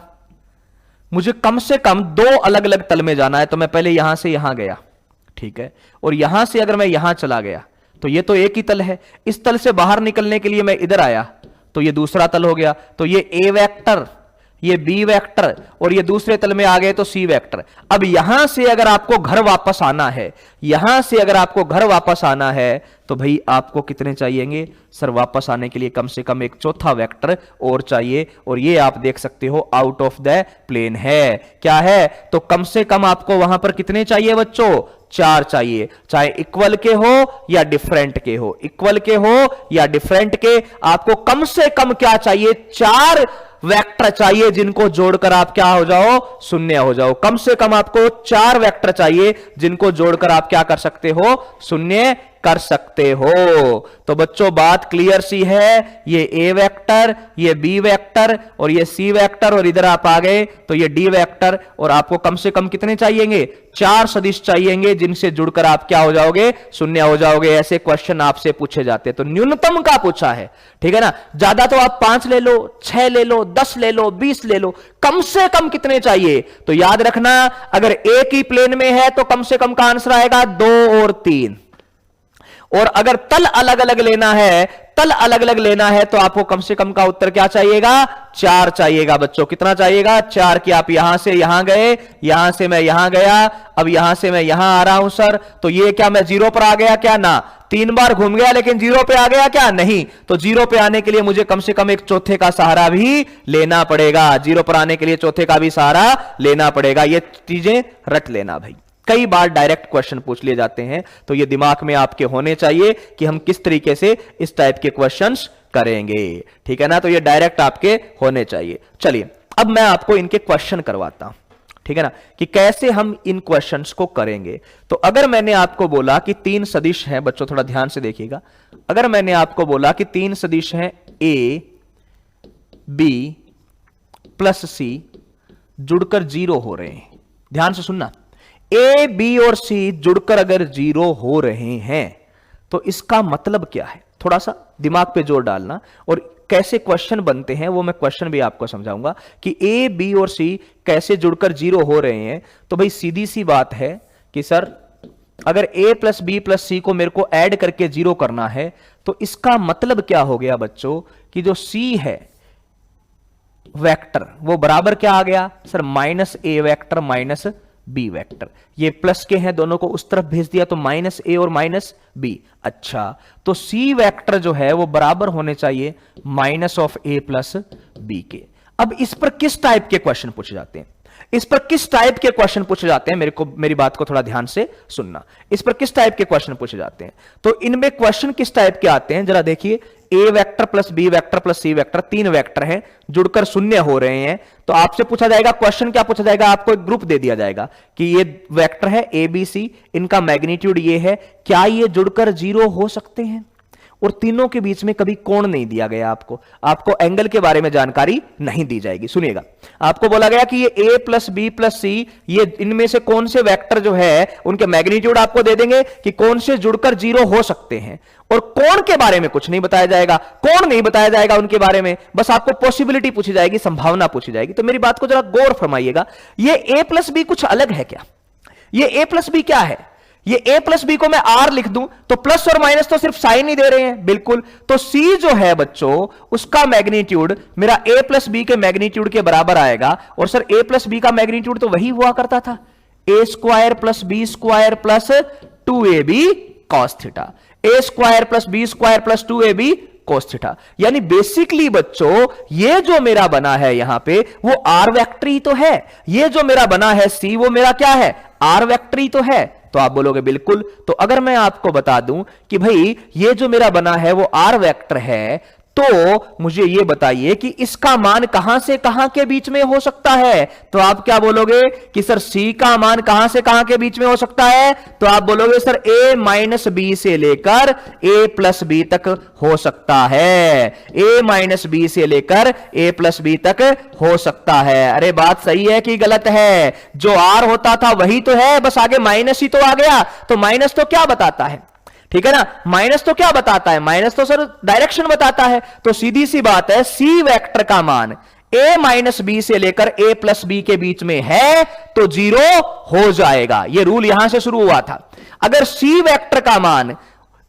मुझे कम से कम 2 अलग अलग तल में जाना है, तो मैं पहले यहां से यहां गया, ठीक है, और यहां से अगर मैं यहां चला गया तो ये तो एक ही तल है, इस तल से बाहर निकलने के लिए मैं इधर आया तो ये दूसरा तल हो गया, तो ये ए वेक्टर, ये बी वेक्टर, और ये दूसरे तल में आ गए तो सी वेक्टर। अब यहां से अगर आपको घर वापस आना है, यहां से अगर आपको घर वापस आना है तो भाई आपको कितने चाहिएंगे, सर वापस आने के लिए कम से कम एक चौथा वेक्टर और चाहिए, और ये आप देख सकते हो आउट ऑफ द प्लेन है। क्या है, तो कम से कम आपको वहां पर कितने चाहिए बच्चों, 4 चाहिए, चाहे इक्वल के हो या डिफरेंट के हो, इक्वल के हो या डिफरेंट के, आपको कम से कम क्या चाहिए, 4 वेक्टर चाहिए जिनको जोड़कर आप क्या हो जाओ, शून्य हो जाओ। कम से कम आपको 4 वेक्टर चाहिए जिनको जोड़कर आप क्या कर सकते हो, शून्य कर सकते हो। तो बच्चों बात क्लियर सी है, ये ए वेक्टर, ये बी वेक्टर और ये सी वेक्टर, और इधर आप आ गए तो ये डी वेक्टर, और आपको कम से कम कितने चाहिएंगे, 4 सदिश चाहिएंगे जिनसे जुड़कर आप क्या हो जाओगे, शून्य हो जाओगे। ऐसे क्वेश्चन आपसे पूछे जाते हैं, तो न्यूनतम का पूछा है, ठीक है ना। ज्यादा तो आप 5 ले लो, 6 ले लो, 10 ले लो, 20 ले लो, कम से कम कितने चाहिए, तो याद रखना अगर एक ही प्लेन में है तो कम से कम का आंसर आएगा 2 और 3, और अगर तल अलग अलग लेना है, तल अलग अलग लेना है तो आपको कम से कम का उत्तर क्या चाहिएगा, 4 चाहिएगा बच्चों। कितना चाहिएगा, 4 की आप यहां से यहां गए, यहां से मैं यहां गया, अब यहां से मैं यहां आ रहा हूं सर, तो ये क्या मैं 0 पर आ गया क्या, ना 3 बार घूम गया लेकिन 0 पे आ गया क्या, नहीं। तो 0 पे आने के लिए मुझे कम से कम एक चौथे का सहारा भी लेना पड़ेगा, 0 पर आने के लिए चौथे का भी सहारा लेना पड़ेगा। ये चीजें रट लेना भाई, कई बार डायरेक्ट क्वेश्चन पूछ लिए जाते हैं, तो ये दिमाग में आपके होने चाहिए कि हम किस तरीके से इस टाइप के क्वेश्चंस करेंगे, ठीक है ना। तो ये डायरेक्ट आपके होने चाहिए। चलिए अब मैं आपको इनके क्वेश्चन करवाता हूं, ठीक है ना, कि कैसे हम इन क्वेश्चंस को करेंगे। तो अगर मैंने आपको बोला कि 3 सदिश हैं, बच्चों थोड़ा ध्यान से देखिएगा, अगर मैंने आपको बोला कि 3 सदिश हैं ए बी प्लस सी जुड़कर 0 हो रहे हैं, ध्यान से सुनना, ए बी और सी जुड़कर अगर 0 हो रहे हैं तो इसका मतलब क्या है, थोड़ा सा दिमाग पे जोर डालना, और कैसे क्वेश्चन बनते हैं वो मैं क्वेश्चन भी आपको समझाऊंगा कि ए बी और सी कैसे जुड़कर 0 हो रहे हैं। तो भाई सीधी सी बात है कि सर अगर ए प्लस बी प्लस सी को मेरे को ऐड करके 0 करना है तो इसका मतलब क्या हो गया बच्चों, कि जो सी है वेक्टर वो बराबर क्या आ गया सर, माइनस ए वेक्टर माइनस बी वेक्टर। ये प्लस के हैं, दोनों को उस तरफ भेज दिया तो माइनस ए और माइनस बी। अच्छा, तो सी वेक्टर जो है वो बराबर होने चाहिए minus of a plus b के। अब इस पर किस टाइप के क्वेश्चन पूछे जाते हैं, इस पर किस टाइप के क्वेश्चन पूछे जाते हैं, मेरी बात को थोड़ा ध्यान से सुनना। इस पर किस टाइप के क्वेश्चन पूछे जाते हैं, तो इनमें क्वेश्चन किस टाइप के आते हैं जरा देखिए। A vector plus b vector plus c vector, 3 vector हैं जुड़कर 0 हो रहे हैं, तो आपसे पूछा जाएगा क्वेश्चन क्या पूछा जाएगा, आपको एक ग्रुप दे दिया जाएगा कि ये वेक्टर है ए बी सी, इनका मैग्नीट्यूड ये है, क्या ये जुड़कर 0 हो सकते हैं। और तीनों के बीच में कभी कोण नहीं दिया गया आपको, आपको एंगल के बारे में जानकारी नहीं दी जाएगी। सुनिएगा, आपको बोला गया कि ये a प्लस बी प्लस सी, ये इनमें से कौन से वेक्टर जो है उनके मैग्नीट्यूड आपको दे देंगे कि कौन से जुड़कर 0 हो सकते हैं, और कोण के बारे में कुछ नहीं बताया जाएगा, कोण नहीं बताया जाएगा उनके बारे में, बस आपको पॉसिबिलिटी पूछी जाएगी, संभावना पूछी जाएगी। तो मेरी बात को जरा गौर फरमाइएगा, ये a प्लस बी कुछ अलग है क्या? ये a प्लस बी क्या है? ये a प्लस बी को मैं r लिख दूं तो प्लस और माइनस तो सिर्फ साइन ही दे रहे हैं, बिल्कुल। तो c जो है बच्चों उसका मैग्नीट्यूड मेरा a प्लस बी के मैग्नीट्यूड के बराबर आएगा। और सर a प्लस बी का मैग्नीट्यूड तो वही हुआ करता था, a square plus b square plus 2ab cos theta, a square plus b square plus 2ab cos theta. यानी बेसिकली बच्चों ये जो मेरा बना है यहां पे वो आर वेक्टर ही तो है, ये जो मेरा बना है सी वो मेरा क्या है? आर वेक्टर ही तो है। तो आप बोलोगे बिल्कुल। तो अगर मैं आपको बता दूं कि भाई ये जो मेरा बना है वो आर वेक्टर है, तो मुझे ये बताइए कि इसका मान कहां से कहां के बीच में हो सकता है? तो आप क्या बोलोगे कि सर C का मान कहां से कहां के बीच में हो सकता है? तो आप बोलोगे सर a माइनस बी से लेकर a प्लस बी तक हो सकता है, a माइनस बी से लेकर a प्लस बी तक हो सकता है। अरे बात सही है कि गलत है? जो R होता था वही तो है, बस आगे माइनस ही तो आ गया। तो माइनस तो क्या बताता है? ठीक है ना, माइनस तो क्या बताता है? माइनस तो सर डायरेक्शन बताता है। तो सीधी सी बात है, सी वेक्टर का मान a माइनस बी से लेकर a प्लस बी के बीच में है तो 0 हो जाएगा। यह रूल यहां से शुरू हुआ था। अगर सी वेक्टर का मान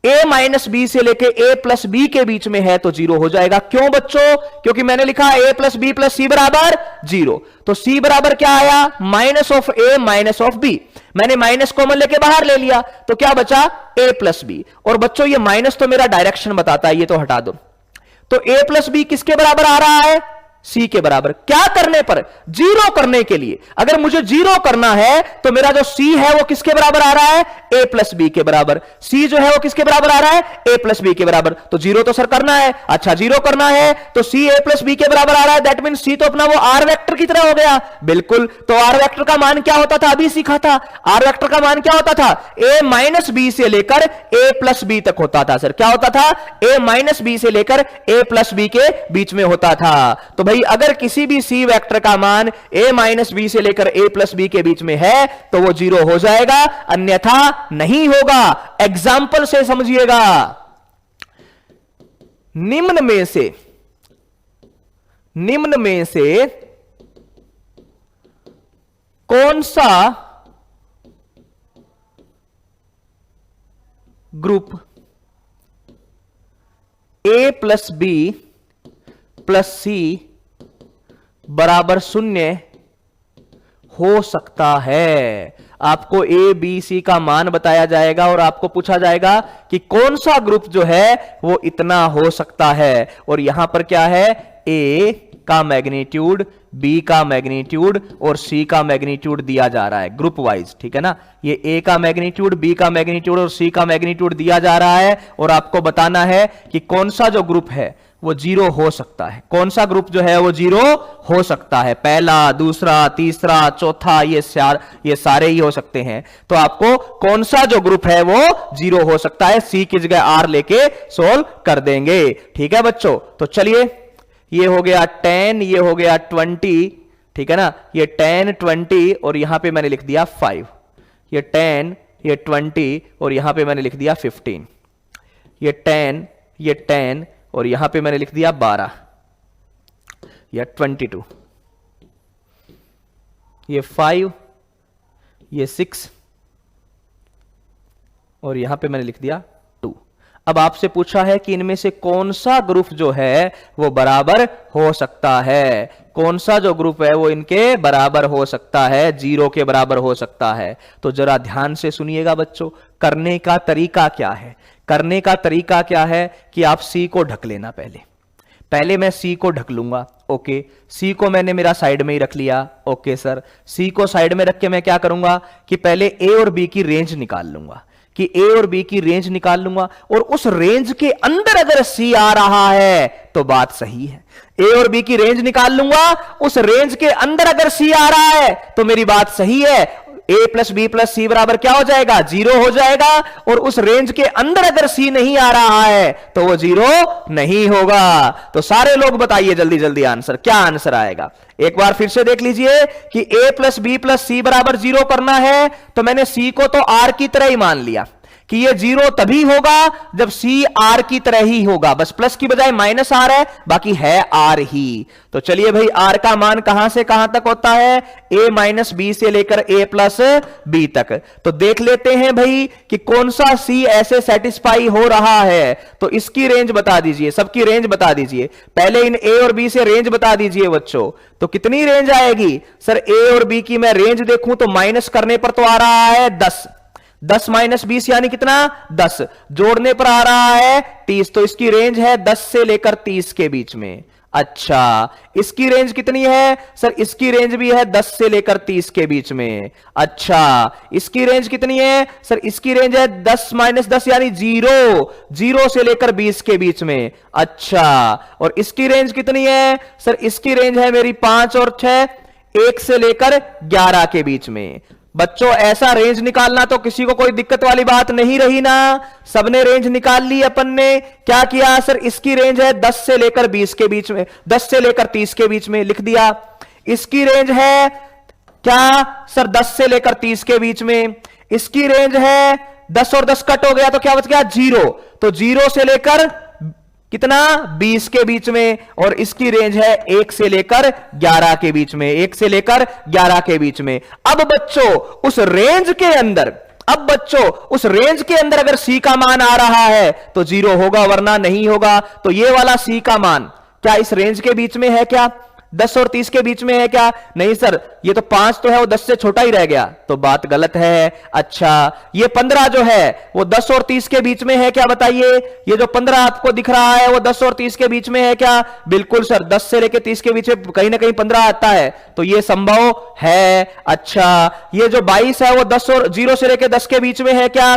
a माइनस बी से लेके a प्लस बी के बीच में है तो 0 हो जाएगा। क्यों बच्चों? क्योंकि मैंने लिखा a plus b plus c बराबर 0। तो c बराबर क्या आया? Minus of a minus of b। मैंने माइनस कॉमन लेके बाहर ले लिया तो क्या बचा? a plus b. और बच्चों ये माइनस तो मेरा डायरेक्शन बताता है, ये तो हटा दो। तो a प्लस बी किसके बराबर आ रहा है? C के बराबर। क्या करने पर? 0 करने के लिए। अगर मुझे 0 करना है तो मेरा जो C है वो किसके बराबर आ रहा है? a प्लस बी के बराबर। C जो है वो किसके बराबर आ रहा है? a प्लस बी के बराबर। तो 0 तो सर करना है। अच्छा 0 करना है तो C a प्लस बी के बराबर आ रहा है, दैट मीन C तो अपना वो R वेक्टर की तरह हो गया। बिल्कुल। तो R वेक्टर का मान क्या होता था? अभी सीखा था। R वेक्टर का मान क्या होता था? a माइनस बी से लेकर a प्लस बी तक होता था। सर क्या होता था? a माइनस बी से लेकर a प्लस बी के बीच में होता था। तो भाई अगर किसी भी सी वेक्टर का मान a माइनस बी से लेकर a प्लस बी के बीच में है तो वो 0 हो जाएगा, अन्यथा नहीं होगा। एग्जाम्पल से समझिएगा, निम्न में से कौन सा group a plus b plus c बराबर 0 हो सकता है? आपको ए बी सी का मान बताया जाएगा और आपको पूछा जाएगा कि कौन सा ग्रुप जो है वो इतना हो सकता है। और यहां पर क्या है? ए का मैग्नीट्यूड, बी का मैग्नीट्यूड और सी का मैग्नीट्यूड दिया जा रहा है ग्रुप वाइज। ठीक है ना, ये ए का मैग्नीट्यूड, बी का मैग्नीट्यूड और सी का मैग्नीट्यूड दिया जा रहा है और आपको बताना है कि कौन सा जो ग्रुप है वो 0 हो सकता है। कौन सा ग्रुप जो है वो 0 हो सकता है? पहला, दूसरा, तीसरा, चौथा, ये सारे ही हो सकते हैं। तो आपको कौन सा जो ग्रुप है वो 0 हो सकता है, सी की जगह आर लेके सोल्व कर देंगे। ठीक है बच्चों, तो चलिए ये हो गया 10, ये हो गया 20। ठीक है ना, ये 10 20 और यहां पे मैंने लिख दिया 5। ये 10, ये 20 और यहां पे मैंने लिख दिया 15। ये 10, ये 10 और यहां पे मैंने लिख दिया 12 या 22। ये 5, ये 6 और यहां पे मैंने लिख दिया 2। अब आपसे पूछा है कि इनमें से कौन सा ग्रुप जो है वो बराबर हो सकता है? कौन सा जो ग्रुप है वो इनके बराबर हो सकता है, 0 के बराबर हो सकता है? तो जरा ध्यान से सुनिएगा बच्चों, करने का तरीका क्या है? करने का तरीका क्या है कि आप सी को ढक लेना। पहले मैं सी को ढक लूंगा। ओके, सी को मैंने मेरा साइड में ही रख लिया। ओके सर, सी को साइड में रख के मैं क्या करूंगा कि पहले ए और बी की रेंज निकाल लूंगा, कि ए और बी की रेंज निकाल लूंगा और उस रेंज के अंदर अगर सी आ रहा है तो बात सही है। ए और बी की रेंज निकाल लूंगा, उस रेंज के अंदर अगर सी आ रहा है तो मेरी बात सही है। A plus b plus c बराबर क्या हो जाएगा, 0 हो जाएगा। और उस रेंज के अंदर अगर सी नहीं आ रहा है तो वो 0 नहीं होगा। तो सारे लोग बताइए जल्दी जल्दी आंसर, क्या आंसर आएगा। एक बार फिर से देख लीजिए कि ए प्लस बी प्लस सी बराबर 0 करना है, तो मैंने सी को तो आर की तरह ही मान लिया कि ये 0 तभी होगा जब सी आर की तरह ही होगा, बस प्लस की बजाय माइनस आर है, बाकी है आर ही। तो चलिए भाई, आर का मान कहां से कहां तक होता है, ए माइनस बी से लेकर ए प्लस बी तक। तो देख लेते हैं भाई कि कौन सा सी ऐसे सेटिस्फाई हो रहा है। तो इसकी रेंज बता दीजिए, सबकी रेंज बता दीजिए। पहले इन ए और बी से रेंज बता दीजिए बच्चों। तो कितनी रेंज आएगी सर, ए और बी की मैं रेंज देखूं तो माइनस करने पर तो आ रहा है 10, 10 माइनस 20 यानी कितना, 10, जोड़ने पर आ रहा है 30। तो इसकी रेंज है 10 से लेकर 30 के बीच में। अच्छा, इसकी रेंज कितनी है सर, इसकी रेंज भी है 10 से लेकर 30 के बीच में। अच्छा, इसकी रेंज कितनी है सर, इसकी रेंज है 10 माइनस 10 यानी 0, 0 से लेकर 20 के बीच में। अच्छा, और इसकी रेंज कितनी है सर, इसकी रेंज है मेरी 5 और 6, 1 से लेकर 11 के बीच में। बच्चों ऐसा रेंज निकालना तो किसी को कोई दिक्कत वाली बात नहीं रही ना, सबने रेंज निकाल ली। अपन ने क्या किया सर, इसकी रेंज है 10 से लेकर 20 के बीच में, 10 से लेकर 30 के बीच में लिख दिया। इसकी रेंज है क्या सर, 10 से लेकर 30 के बीच में। इसकी रेंज है 10 और 10 कट हो गया तो क्या बच गया, 0। तो 0 से लेकर कितना, 20 के बीच में। और इसकी रेंज है 1 से लेकर 11 के बीच में, 1 से लेकर 11 के बीच में। अब बच्चों उस रेंज के अंदर, अब बच्चों उस रेंज के अंदर अगर सी का मान आ रहा है तो 0 होगा, वरना नहीं होगा। तो ये वाला सी का मान क्या इस रेंज के बीच में है क्या, 10 और 30 के बीच में है क्या, नहीं सर, ये तो 5 तो है, वो 10 से छोटा ही रह गया, तो बात गलत है। अच्छा, ये 15 जो है वो 10 और 30 के बीच में है क्या, बताइए। ये जो 15 आपको दिख रहा है वो 10 और 30 के बीच में है क्या, बिल्कुल सर, 10 से लेकर 30 के बीच में कहीं ना कहीं 15 आता है, तो ये संभव है। अच्छा, ये जो 22 है वो 10 और 0 से लेकर 10 के बीच में है क्या,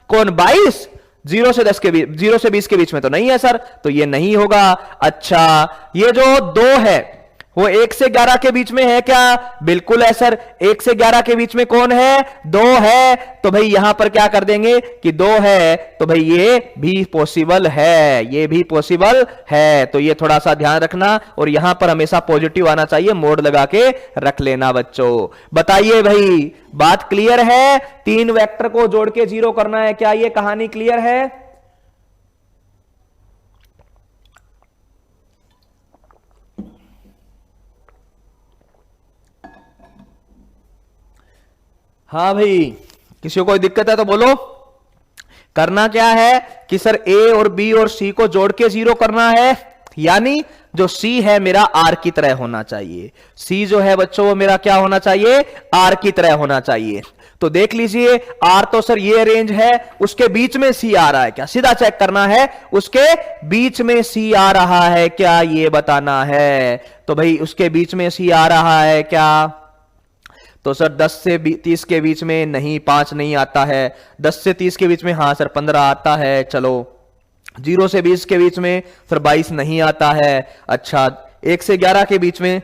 कौन 22, 0 से 10 के बीच, 0 से 20 के बीच में तो नहीं है सर, तो ये नहीं होगा। अच्छा, ये जो 2 है वो 1 से 11 के बीच में है क्या, बिल्कुल है सर, 1 से 11 के बीच में कौन है, 2 है। तो भाई यहां पर क्या कर देंगे कि 2 है, तो भाई ये भी पॉसिबल है, ये भी पॉसिबल है। तो ये थोड़ा सा ध्यान रखना, और यहां पर हमेशा पॉजिटिव आना चाहिए, मोड लगा के रख लेना बच्चों। बताइए भाई, बात क्लियर है, 3 वेक्टर को जोड़ के 0 करना है, क्या ये कहानी क्लियर है। हाँ भाई, किसी को कोई दिक्कत है तो बोलो। करना क्या है कि सर ए और बी और सी को जोड़ के 0 करना है, यानी जो सी है मेरा आर की तरह होना चाहिए। सी जो है बच्चों वो मेरा क्या होना चाहिए, आर की तरह होना चाहिए। तो देख लीजिए, आर तो सर ये रेंज है, उसके बीच में सी आ रहा है क्या, सीधा चेक करना है, उसके बीच में सी आ रहा है क्या, ये बताना है। तो भाई उसके बीच में सी आ रहा है क्या, तो सर 10 से 30 के बीच में नहीं, 5 नहीं आता है। 10 से 30 के बीच में हाँ सर 15 आता है, चलो। 0 से 20 के बीच में सर 22 नहीं आता है। अच्छा, 1 से 11 के बीच में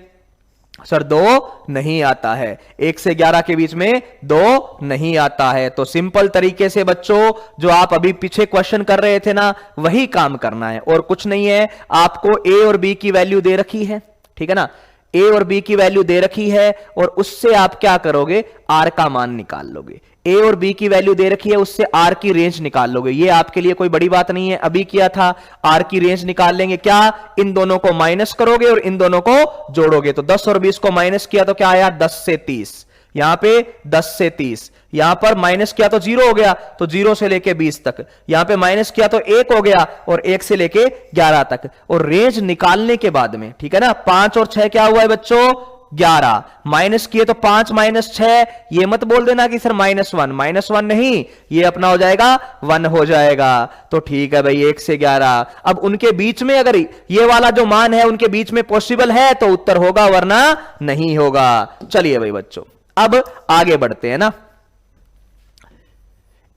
सर 2 नहीं आता है, 1 से 11 के बीच में 2 नहीं आता है। तो सिंपल तरीके से बच्चों जो आप अभी पीछे क्वेश्चन कर रहे थे ना, वही काम करना है और कुछ नहीं है। आपको ए और बी की वैल्यू दे रखी है, ठीक है ना, ए और बी की वैल्यू दे रखी है, और उससे आप क्या करोगे, आर का मान निकाल लोगे। ए और बी की वैल्यू दे रखी है, उससे आर की रेंज निकाल लोगे। ये आपके लिए कोई बड़ी बात नहीं है, अभी किया था। आर की रेंज निकाल लेंगे, क्या इन दोनों को माइनस करोगे और इन दोनों को जोड़ोगे। तो 10 और 20 को माइनस किया तो क्या आया, 10 से 30, यहां पे 10 से 30, यहां पर माइनस किया तो 0 हो गया, तो 0 से लेके 20 तक, यहां पे माइनस किया तो 1 हो गया, और 1 से लेके 11 तक। और रेंज निकालने के बाद में, ठीक है ना, 5 और 6 क्या हुआ है बच्चों, 11, माइनस किए तो 5 माइनस 6, ये मत बोल देना कि सर -1, -1 नहीं, ये अपना हो जाएगा 1 हो जाएगा। तो ठीक है भाई, 1 से 11। अब उनके बीच में अगर ये वाला जो मान है उनके बीच में पॉसिबल है तो उत्तर होगा, वरना नहीं होगा। चलिए भाई बच्चों, अब आगे बढ़ते हैं ना।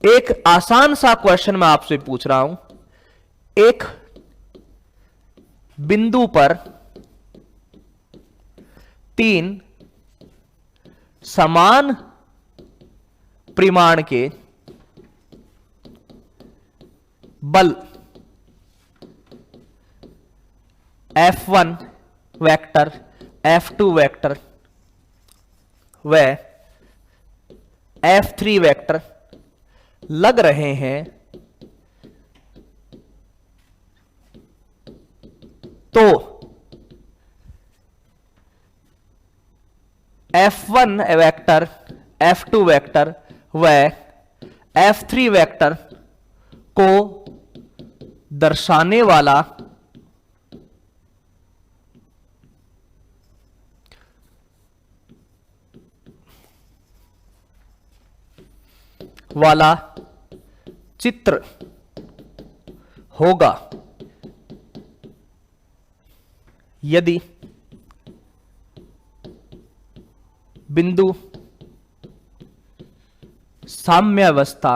एक आसान सा क्वेश्चन मैं आपसे पूछ रहा हूं। एक बिंदु पर 3 समान परिमाण के बल F1 वेक्टर, F2 वेक्टर व F3 वेक्टर लग रहे हैं तो F1 वेक्टर, F2 वेक्टर व F3 वेक्टर को दर्शाने वाला चित्र होगा यदि बिंदु साम्यावस्था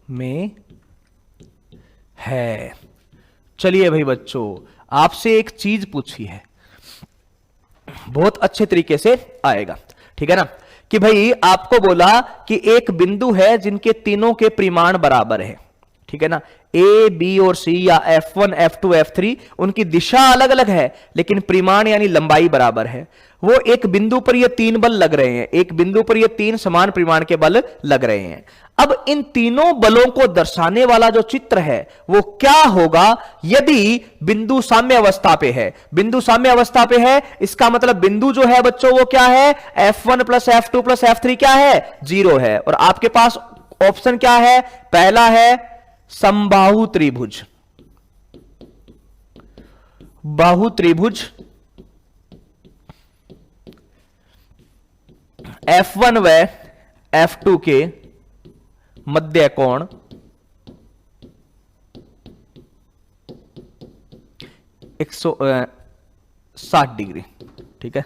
में है। चलिए भाई बच्चों, आपसे एक चीज पूछी है, बहुत अच्छे तरीके से आएगा, ठीक है ना, कि भाई आपको बोला कि एक बिंदु है जिनके तीनों के परिमाण बराबर है, ठीक है ना, ए बी और सी या F1 F2 F3 उनकी दिशा अलग अलग है लेकिन परिमाण यानी लंबाई बराबर है। वो एक बिंदु पर ये तीन बल लग रहे हैं, एक बिंदु पर ये तीन समान परिमाण के बल लग रहे हैं। अब इन तीनों बलों को दर्शाने वाला जो चित्र है वो क्या होगा यदि बिंदु साम्य अवस्था पे है। बिंदु साम्य अवस्था पे है, इसका मतलब बिंदु जो है बच्चों वो क्या है, F1 plus F2 plus F3 क्या है, 0 है। और आपके पास ऑप्शन क्या है, पहला है समबाहु त्रिभुज, बाहु त्रिभुज F1 व F2 के मध्य कोण 160 डिग्री, ठीक है।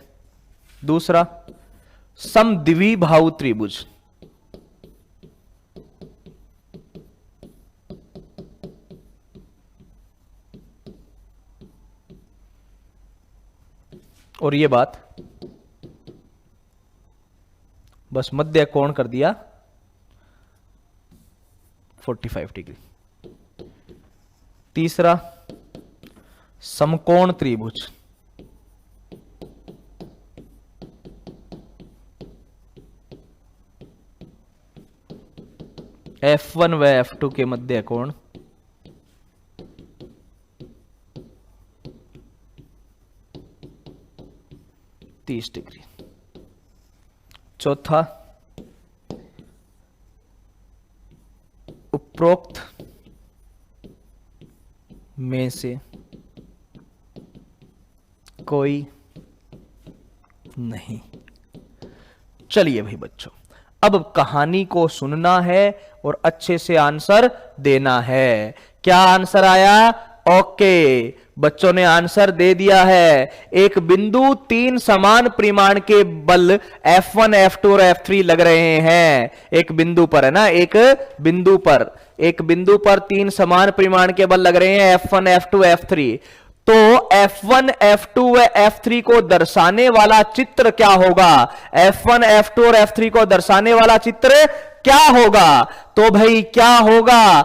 दूसरा समद्विबाहु त्रिभुज, और ये बात बस मध्य कोण कर दिया 45 डिग्री। तीसरा समकोण त्रिभुज, F1 व F2 के मध्य कोण 30 डिग्री। चौथा उपरोक्त में से कोई नहीं। चलिए भाई बच्चों, अब कहानी को सुनना है और अच्छे से आंसर देना है। क्या आंसर आया? ओके, बच्चों ने आंसर दे दिया है। एक बिंदु तीन समान परिमाण के बल F1 F2 और F3 लग रहे हैं। एक बिंदु पर है ना, एक बिंदु पर तीन समान परिमाण के बल लग रहे हैं F1 F2 F3। तो F1 F2 व F3 को दर्शाने वाला चित्र क्या होगा? F1 F2 और F3 को दर्शाने वाला चित्र क्या होगा? तो भाई क्या होगा,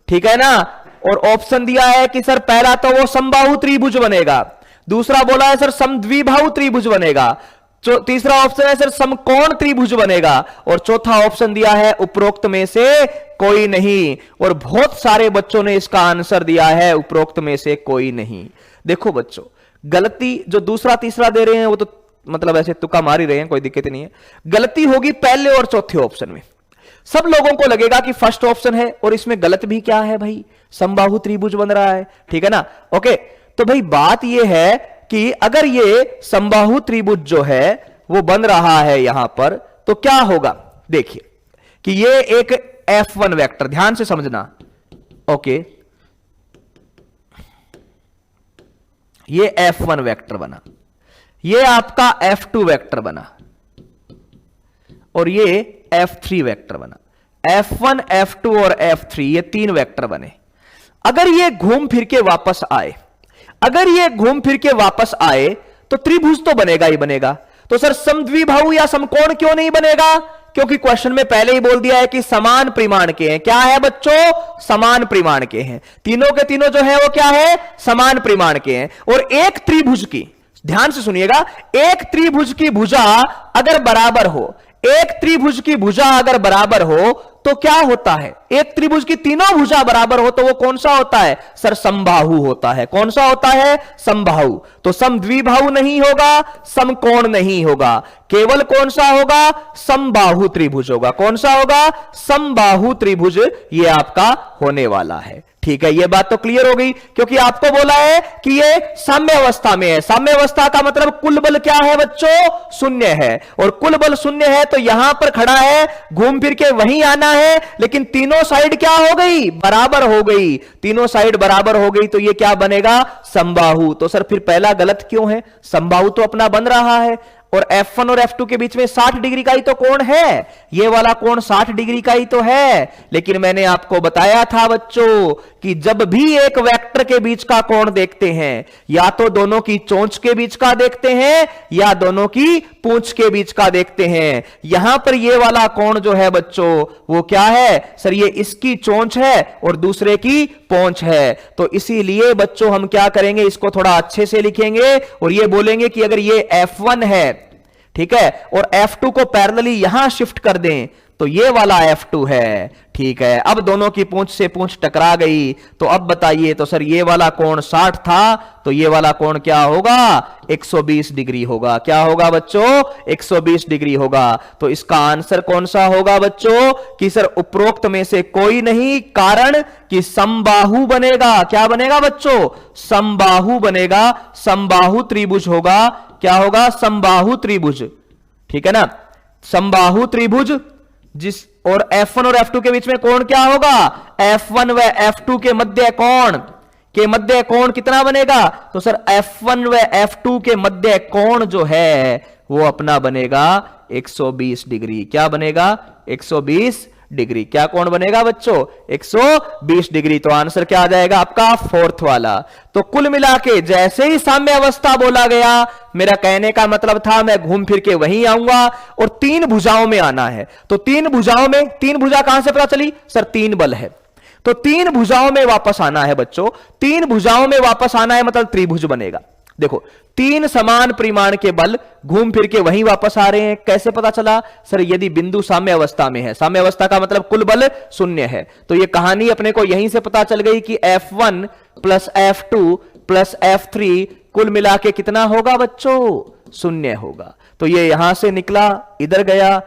ठीक है ना। और ऑप्शन दिया है कि सर पहला तो वो समबाहु त्रिभुज बनेगा, दूसरा बोला है सर समद्विबाहु त्रिभुज बनेगा, तीसरा ऑप्शन है सर समकोण त्रिभुज बनेगा, और चौथा ऑप्शन दिया है उपरोक्त में से कोई नहीं। और बहुत सारे बच्चों ने इसका आंसर दिया है उपरोक्त में से कोई नहीं। देखो बच्चों, गलती जो दूसरा तीसरा दे रहे हैं वो तो मतलब ऐसे तुक्का मार ही रहे हैं, कोई दिक्कत नहीं है। गलती होगी पहले और चौथे ऑप्शन में। सब लोगों को लगेगा कि फर्स्ट ऑप्शन है, और इसमें गलत भी क्या है भाई, समबाहु त्रिभुज बन रहा है, ठीक है ना। ओके, तो भाई बात यह है कि अगर ये समबाहु त्रिभुज जो है वो बन रहा है यहां पर, तो क्या होगा, देखिए कि ये एक F1 वेक्टर, ध्यान से समझना। ओके, ये F1 वेक्टर बना, ये आपका F2 वेक्टर बना, और ये F3 वेक्टर बना। F1 F2 और F3 ये तीन वेक्टर बने। अगर ये घूम फिर के वापस आए, तो त्रिभुज तो बनेगा ही बनेगा। तो सर समद्विबाहु या समकोण क्यों नहीं बनेगा? क्योंकि क्वेश्चन में पहले ही बोल दिया है कि समान परिमाण के हैं। क्या है बच्चों? समान परिमाण के हैं। तीनों के तीनों जो है वो क्या है? समान परिमाण के हैं। और एक त्रिभुज की, ध्यान से सुनिएगा, एक त्रिभुज की भुजा अगर बराबर हो, एक त्रिभुज की भुजा अगर बराबर हो तो क्या होता है? एक त्रिभुज की तीनों भुजा बराबर हो तो वो कौन सा होता है? सर समबाहु होता है। कौन सा होता है? समबाहु। तो समद्विबाहु नहीं होगा, समकोण नहीं होगा, केवल कौन सा होगा? समबाहु त्रिभुज होगा। कौन सा होगा? समबाहु त्रिभुज ये आपका होने वाला है। ठीक है, ये बात तो क्लियर हो गई, क्योंकि आपको बोला है कि ये साम्य अवस्था में है। साम्य अवस्था का मतलब कुल बल क्या है बच्चों? शून्य है। और कुल बल शून्य है तो यहां पर खड़ा है, घूम फिर के वहीं आना है, लेकिन तीनों साइड क्या हो गई? बराबर हो गई। तीनों साइड बराबर हो गई तो ये क्या बनेगा? समबाहु। तो सर फिर पहला गलत क्यों है? समबाहु तो अपना बन रहा है और F1 और F2 के बीच में 60 डिग्री का ही तो कोण है। ये वाला कोण 60 डिग्री का ही तो है। लेकिन मैंने आपको बताया था बच्चों कि जब भी एक वेक्टर के बीच का कोण देखते हैं, या तो दोनों की चोंच के बीच का देखते हैं या दोनों की पूंछ के बीच का देखते हैं। यहां पर ये वाला कोण जो है बच्चों वो क्या है? सर ये इसकी चोंच है और दूसरे की पूंछ है। तो इसीलिए बच्चों हम क्या करेंगे, इसको थोड़ा अच्छे से लिखेंगे और ये बोलेंगे कि अगर ये F1 है, ठीक है, और F2 को पैरेलली यहां शिफ्ट कर दें तो ये वाला F2 है। ठीक है, अब दोनों की पूंछ से पूंछ टकरा गई तो अब बताइए, तो सर ये वाला कोण 60 था तो ये वाला कोण क्या होगा? 120 डिग्री होगा। क्या होगा बच्चों? 120 डिग्री होगा। तो इसका आंसर कौन सा होगा बच्चों? कि सर उपरोक्त में से कोई नहीं, कारण कि समबाहु बनेगा। क्या बनेगा बच्चों? समबाहु बनेगा। समबाहु त्रिभुज होगा। क्या होगा? समबाहु त्रिभुज। ठीक है ना, समबाहु त्रिभुज जिस और F1 और F2 के बीच में कोण क्या होगा? F1 व F2 के मध्य कोण कितना बनेगा? तो सर F1 व F2 के मध्य कोण जो है वो अपना बनेगा 120 डिग्री। क्या बनेगा? 120 डिग्री। क्या कोण बनेगा बच्चों? 120 डिग्री। तो आंसर क्या आ जाएगा आपका? फोर्थ वाला। तो कुल मिला के जैसे ही साम्य अवस्था बोला गया, मेरा कहने का मतलब था मैं घूम फिर के वहीं आऊंगा और तीन भुजाओं में आना है। तो तीन भुजाओं में, तीन भुजा कहां से पता चली? सर तीन बल है तो तीन भुजाओं में वापस आना है बच्चों। तीन भुजाओं में वापस आना है मतलब त्रिभुज बनेगा। देखो, तीन समान परिमाण के बल घूम फिर के वहीं वापस आ रहे हैं। कैसे पता चला? सर यदि बिंदु साम्य अवस्था में है, साम्य अवस्था का मतलब कुल बल शून्य है, तो ये कहानी अपने को यहीं से पता चल गई कि F1 plus F2 plus F3 कुल मिला के कितना होगा बच्चों? शून्य होगा। तो ये यहां से निकला, इधर गया,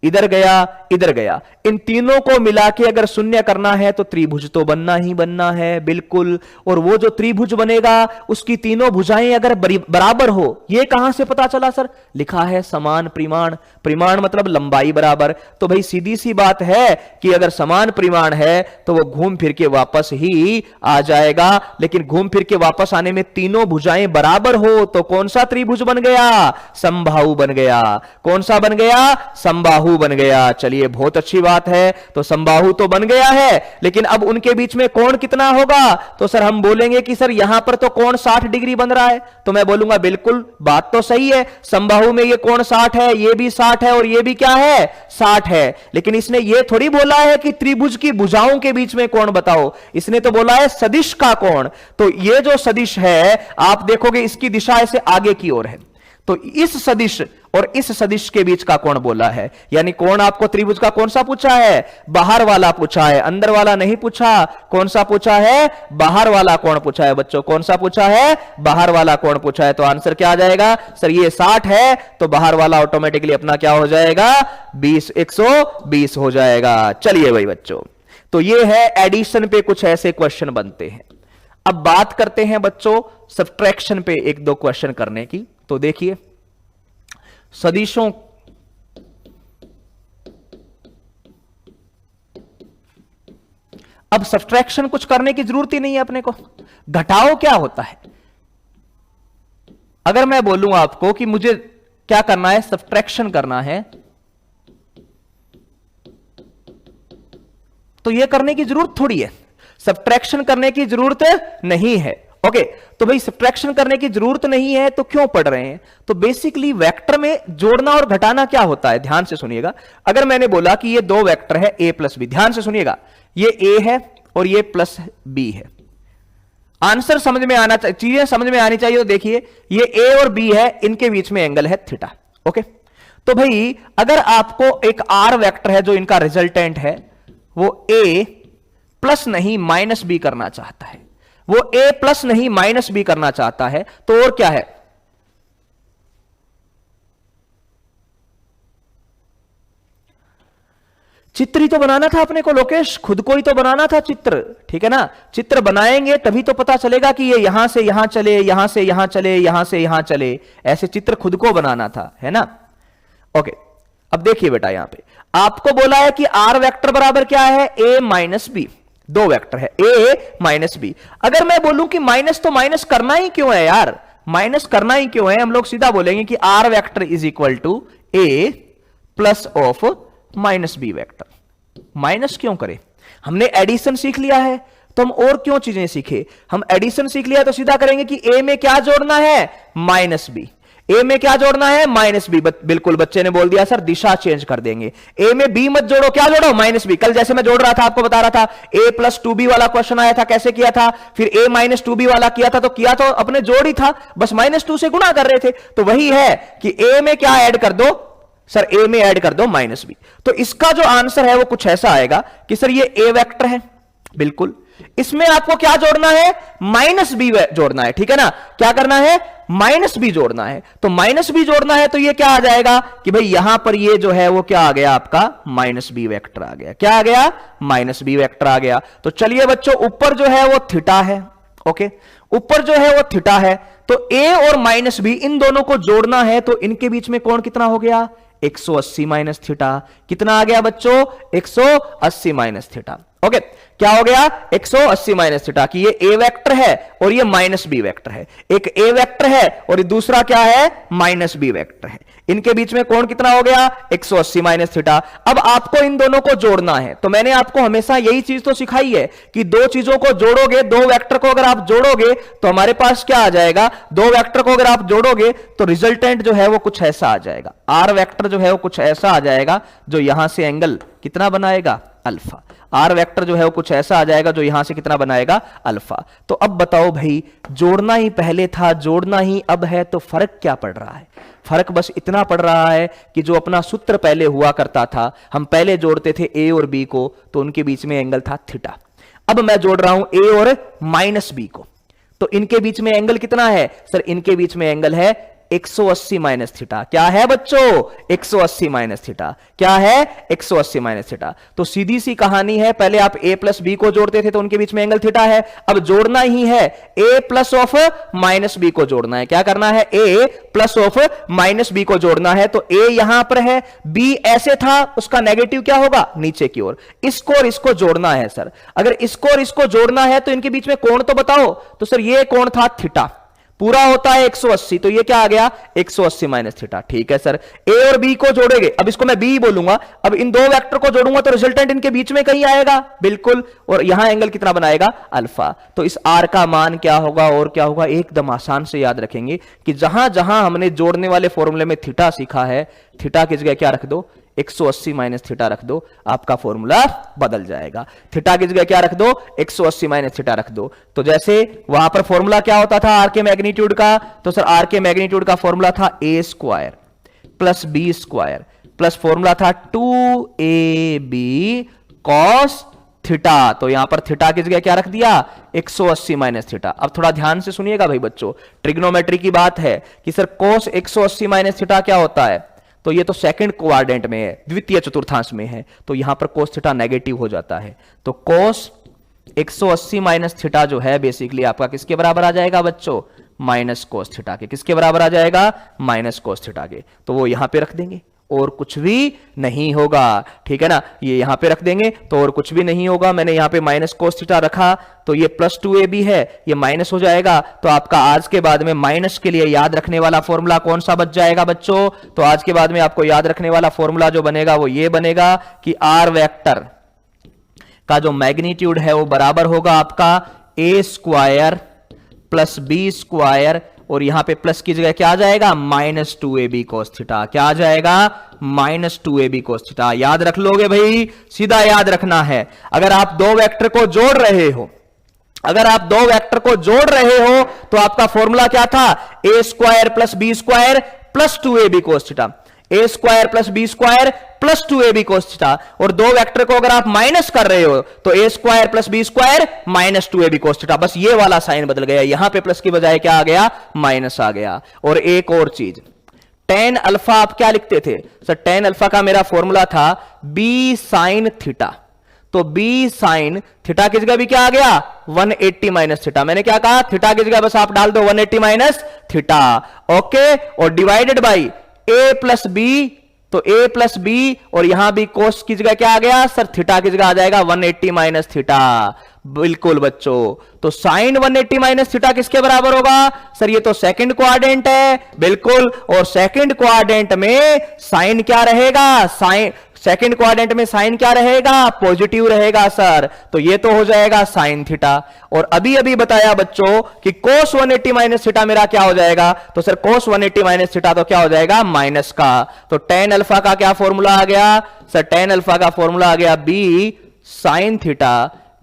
इधर गया, इधर गया। इन तीनों को मिला के अगर शून्य करना है तो त्रिभुज तो बनना ही बनना है, बिल्कुल। और वो जो त्रिभुज बनेगा उसकी तीनों भुजाएं अगर बराबर हो, ये कहां से पता चला? सर लिखा है समान परिमाण। परिमाण मतलब लंबाई बराबर। तो भाई सीधी सी बात है कि अगर समान परिमाण है तो वो घूम फिर के वापस ही आ जाएगा। लेकिन घूम फिर के वापस आने में तीनों भुजाएं बराबर हो तो कौन सा त्रिभुज बन गया? समबाहु बन गया। कौन सा बन गया? समबाहु बन गया। चलिए बहुत अच्छी बात है। तो समबाहु तो बन गया है, लेकिन अब उनके बीच में कोण कितना होगा? तो सर हम बोलेंगे कि सर यहां पर तो कोण 60 डिग्री बन रहा है। तो मैं बोलूंगा बिल्कुल बात तो सही है, समबाहु में ये कोण 60 है, ये भी 60 है और ये भी क्या है? 60 है। लेकिन इसने ये थोड़ी बोला है कि त्रिभुज की भुजाओं के बीच में कोण बताओ, इसने तो बोला है सदिश का कोण। तो ये जो सदिश है आप देखोगे इसकी दिशा ऐसे आगे की ओर है, तो इस सदिश और इस सदिश के बीच का कोण बोला है। यानी कोण आपको त्रिभुज का कौन सा पूछा है? बाहर वाला पूछा है, अंदर वाला नहीं पूछा। कौन सा पूछा है? बाहर वाला कोण पूछा है बच्चों। कौन सा पूछा है? बाहर वाला कोण पूछा है। तो आंसर क्या आ जाएगा? सर ये 60 है तो बाहर वाला ऑटोमेटिकली अपना क्या हो जाएगा? 120 हो जाएगा। चलिए भाई बच्चों, तो ये है एडिशन पे कुछ ऐसे क्वेश्चन बनते हैं। अब बात करते हैं बच्चों सब्ट्रैक्शन पे एक दो क्वेश्चन करने की। तो देखिए, सदिशों अब सब्ट्रैक्शन कुछ करने की जरूरत ही नहीं है अपने को। घटाओ क्या होता है? अगर मैं बोलूं आपको कि मुझे क्या करना है, सब्ट्रैक्शन करना है, तो यह करने की जरूरत थोड़ी है, सब्ट्रैक्शन करने की जरूरत नहीं है। ओके तो भाई सब्ट्रैक्शन करने की जरूरत नहीं है तो क्यों पढ़ रहे हैं? तो बेसिकली वेक्टर में जोड़ना और घटाना क्या होता है, ध्यान से सुनिएगा। अगर मैंने बोला कि ये दो वेक्टर है a प्लस बी, ध्यान से सुनिएगा, ये a है और ये प्लस b है। आंसर समझ में आना चाहिए, चीजें समझ में आनी चाहिए। तो देखिए ये a और b है, इनके बीच में एंगल है थीटा। ओके तो भाई अगर आपको एक r वेक्टर है जो इनका रिजल्टेंट है, वो a प्लस नहीं माइनस बी करना चाहता है, वो a प्लस नहीं माइनस बी करना चाहता है, तो और क्या है? चित्र ही तो बनाना था अपने को लोकेश, खुद को ही तो बनाना था चित्र, ठीक है ना। चित्र बनाएंगे तभी तो पता चलेगा कि ये यहां से यहां चले, यहां से यहां चले, यहां से यहां चले, ऐसे चित्र खुद को बनाना था, है ना। ओके अब देखिए बेटा, यहां पे आपको बोला है कि r वेक्टर बराबर क्या है, a माइनस बी, दो वेक्टर है a माइनस बी। अगर मैं बोलूं कि माइनस, तो माइनस करना ही क्यों है यार, माइनस करना ही क्यों है? हम लोग सीधा बोलेंगे कि r vector is equal to a plus of minus b vector. Minus क्यों करें? हमने एडिशन सीख लिया है, तो हम और क्यों चीजें सीखे? हम एडिशन सीख लिया तो सीधा करेंगे कि a में क्या जोड़ना है, माइनस बी। a में क्या जोड़ना है, माइनस बी। बिल्कुल बच्चे ने बोल दिया सर दिशा चेंज कर देंगे, a में b मत जोड़ो, क्या जोड़ो, माइनस बी। कल जैसे मैं जोड़ रहा था, आपको बता रहा था, a प्लस 2b वाला क्वेश्चन आया था, कैसे किया था, फिर a माइनस 2b वाला किया था, तो किया तो अपने जोड़ ही था, बस माइनस 2 से गुणा कर रहे थे। तो वही है कि a में क्या ऐड कर दो सर, a में ऐड कर दो माइनस बी। तो इसका जो आंसर है वो कुछ ऐसा आएगा कि सर ये a वेक्टर है, बिल्कुल, इसमें आपको क्या जोड़ना है, माइनस बी जोड़ना है, ठीक है ना। क्या करना है, माइनस बी जोड़ना है। तो माइनस बी जोड़ना है तो ये क्या आ जाएगा कि भाई यहां पर ये जो है वो क्या आ गया, आपका माइनस बी वेक्टर आ गया। क्या आ गया, माइनस बी वेक्टर आ गया। तो चलिए बच्चों, ऊपर जो है वो थीटा है, ओके, ऊपर जो है वो थीटा है, तो a और माइनस बी इन दोनों को जोड़ना है, तो इनके बीच में कोण कितना हो गया, 180 माइनस थीटा। कितना आ गया बच्चों, 180 माइनस थीटा। ओके क्या हो गया, 180 माइनस थीटा, कि ये a वेक्टर है और ये माइनस बी वेक्टर है। एक a वेक्टर है और ये दूसरा क्या है, माइनस बी वेक्टर है। इनके बीच में कोण कितना हो गया, 180 माइनस थीटा। अब आपको इन दोनों को जोड़ना है, तो मैंने आपको हमेशा यही चीज तो सिखाई है कि दो चीजों को जोड़ोगे, दो वेक्टर को अगर आप जोड़ोगे तो हमारे पास क्या आ जाएगा, दो वेक्टर को अगर आप जोड़ोगे तो रिजल्टेंट जो है वो कुछ ऐसा आ जाएगा। आर वेक्टर जो है वो कुछ ऐसा आ जाएगा जो यहां से एंगल कितना बनाएगा, अल्फा। आर वेक्टर जो है वो कुछ ऐसा आ जाएगा जो यहां से कितना बनाएगा, अल्फा। तो अब बताओ भाई, जोड़ना ही पहले था, जोड़ना ही अब है, तो फर्क क्या पड़ रहा है? फर्क बस इतना पड़ रहा है कि जो अपना सूत्र पहले हुआ करता था, हम पहले जोड़ते थे a और b को, तो उनके बीच में एंगल था थीटा। अब मैं जोड़ रहा हूं a और माइनस b को, तो इनके बीच में एंगल कितना है सर, इनके बीच में एंगल है 180 माइनस थीटा। क्या है बच्चों, 180 माइनस थीटा। क्या है, 180 माइनस थीटा। तो सीधी सी कहानी है, पहले आप a प्लस बी को जोड़ते थे तो उनके बीच में एंगल थीटा है, अब जोड़ना ही है a plus of minus b को जोड़ना है। क्या करना है, a plus of minus b को जोड़ना है। तो a यहां पर है, b ऐसे था, उसका नेगेटिव क्या होगा, नीचे की ओर। इसको और इसको जोड़ना है सर। अगर इसको और इसको जोड़ना है तो इनके बीच में कोण तो बताओ। तो सर ये कोण था थीटा, पूरा होता है 180, तो ये क्या आ गया, 180 माइनस थीटा। ठीक है सर, a और b को जोड़ेंगे, अब इसको मैं b बोलूंगा, अब इन दो वेक्टर को जोड़ूंगा तो रिजल्टेंट इनके बीच में कहीं आएगा, बिल्कुल, और यहां एंगल कितना बनाएगा, अल्फा। तो इस r का मान क्या होगा और क्या होगा, एकदम आसान से याद रखेंगे कि जहां जहां हमने जोड़ने वाले फॉर्मूले में थीटा सीखा है, थीटा की जगह क्या रख दो, 180 माइनस थीटा रख दो, आपका फॉर्मूला बदल जाएगा। थीटा की जगह क्या रख दो, 180 माइनस थीटा रख दो। तो जैसे वहां पर फॉर्मूला क्या होता था आर के मैग्नीट्यूड का, तो सर आर के मैग्नीट्यूड का फॉर्मूला था a square plus b square plus formula था 2ab cos थीटा। तो यहां पर थीटा की जगह क्या रख दिया, 180 माइनस थीटा। अब थोड़ा ध्यान से सुनिएगा भाई बच्चों, ट्रिग्नोमेट्री की बात है कि सर cos 180 माइनस थीटा क्या होता है, तो ये तो सेकंड क्वाड्रेंट में है, द्वितीय चतुर्थांश में है, तो यहां पर cos थीटा नेगेटिव हो जाता है। तो cos 180 माइनस थीटा जो है बेसिकली आपका किसके बराबर आ जाएगा बच्चों, माइनस cos थीटा के। किसके बराबर आ जाएगा, माइनस cos थीटा के। तो वो यहां पे रख देंगे और कुछ भी नहीं होगा, ठीक है ना। ये यहां पे रख देंगे तो और कुछ भी नहीं होगा। मैंने यहां पे माइनस cos थीटा रखा तो ये प्लस 2ab है, ये माइनस हो जाएगा। तो आपका आज के बाद में माइनस के लिए याद रखने वाला फॉर्मूला कौन सा बच जाएगा बच्चों, तो आज के बाद में आपको याद रखने वाला फॉर्मूला जो बनेगा वो ये बनेगा कि आर वेक्टर का जो मैग्नीट्यूड है वो बराबर होगा आपका a square plus b square, और यहां पे प्लस की जगह क्या आ जाएगा, माइनस 2ab cos थीटा। क्या आ जाएगा, माइनस 2ab cos थीटा। याद रख लोगे भाई, सीधा याद रखना है। अगर आप दो वेक्टर को जोड़ रहे हो, अगर आप दो वेक्टर को जोड़ रहे हो तो आपका फॉर्मूला क्या था, a square plus b square plus 2ab cos theta, a square plus b square plus 2ab cos theta. और दो वेक्टर को अगर आप माइनस कर रहे हो तो a square plus b square minus 2ab cos theta. बस ये वाला साइन बदल गया, यहां पे प्लस की बजाय क्या आ गया, माइनस आ गया। और एक और चीज, टेन अल्फा आप क्या लिखते थे सर, टेन अल्फा का मेरा फॉर्मूला था बी साइन थीटा, तो बी साइन थीटा की जगह भी क्या आ गया, 180 माइनस थीटा। मैंने क्या कहा, थीटा की जगह बस आप डाल दो 180 माइनस थीटा, ओके। और divided by a plus b, तो ए प्लस बी, और यहां भी कोस की जगह क्या आ गया सर, थीटा की जगह आ जाएगा 180 माइनस थीटा। बिल्कुल बच्चों, तो साइन 180 माइनस थीटा किसके बराबर होगा सर, ये तो सेकंड क्वाड्रेंट है, बिल्कुल। और सेकंड क्वाड्रेंट में साइन क्या रहेगा, साइन सेकंड क्वाड्रेंट में साइन क्या रहेगा, पॉजिटिव रहेगा सर, तो ये तो हो जाएगा साइन थीटा। और अभी अभी बताया बच्चों कि कोस 180 माइनस थीटा मेरा क्या हो जाएगा, तो सर कोस 180 माइनस थीटा तो क्या हो जाएगा, माइनस का। तो टेन अल्फा का क्या फॉर्मूला आ गया सर, टेन अल्फा का फॉर्मूला आ गया b sine theta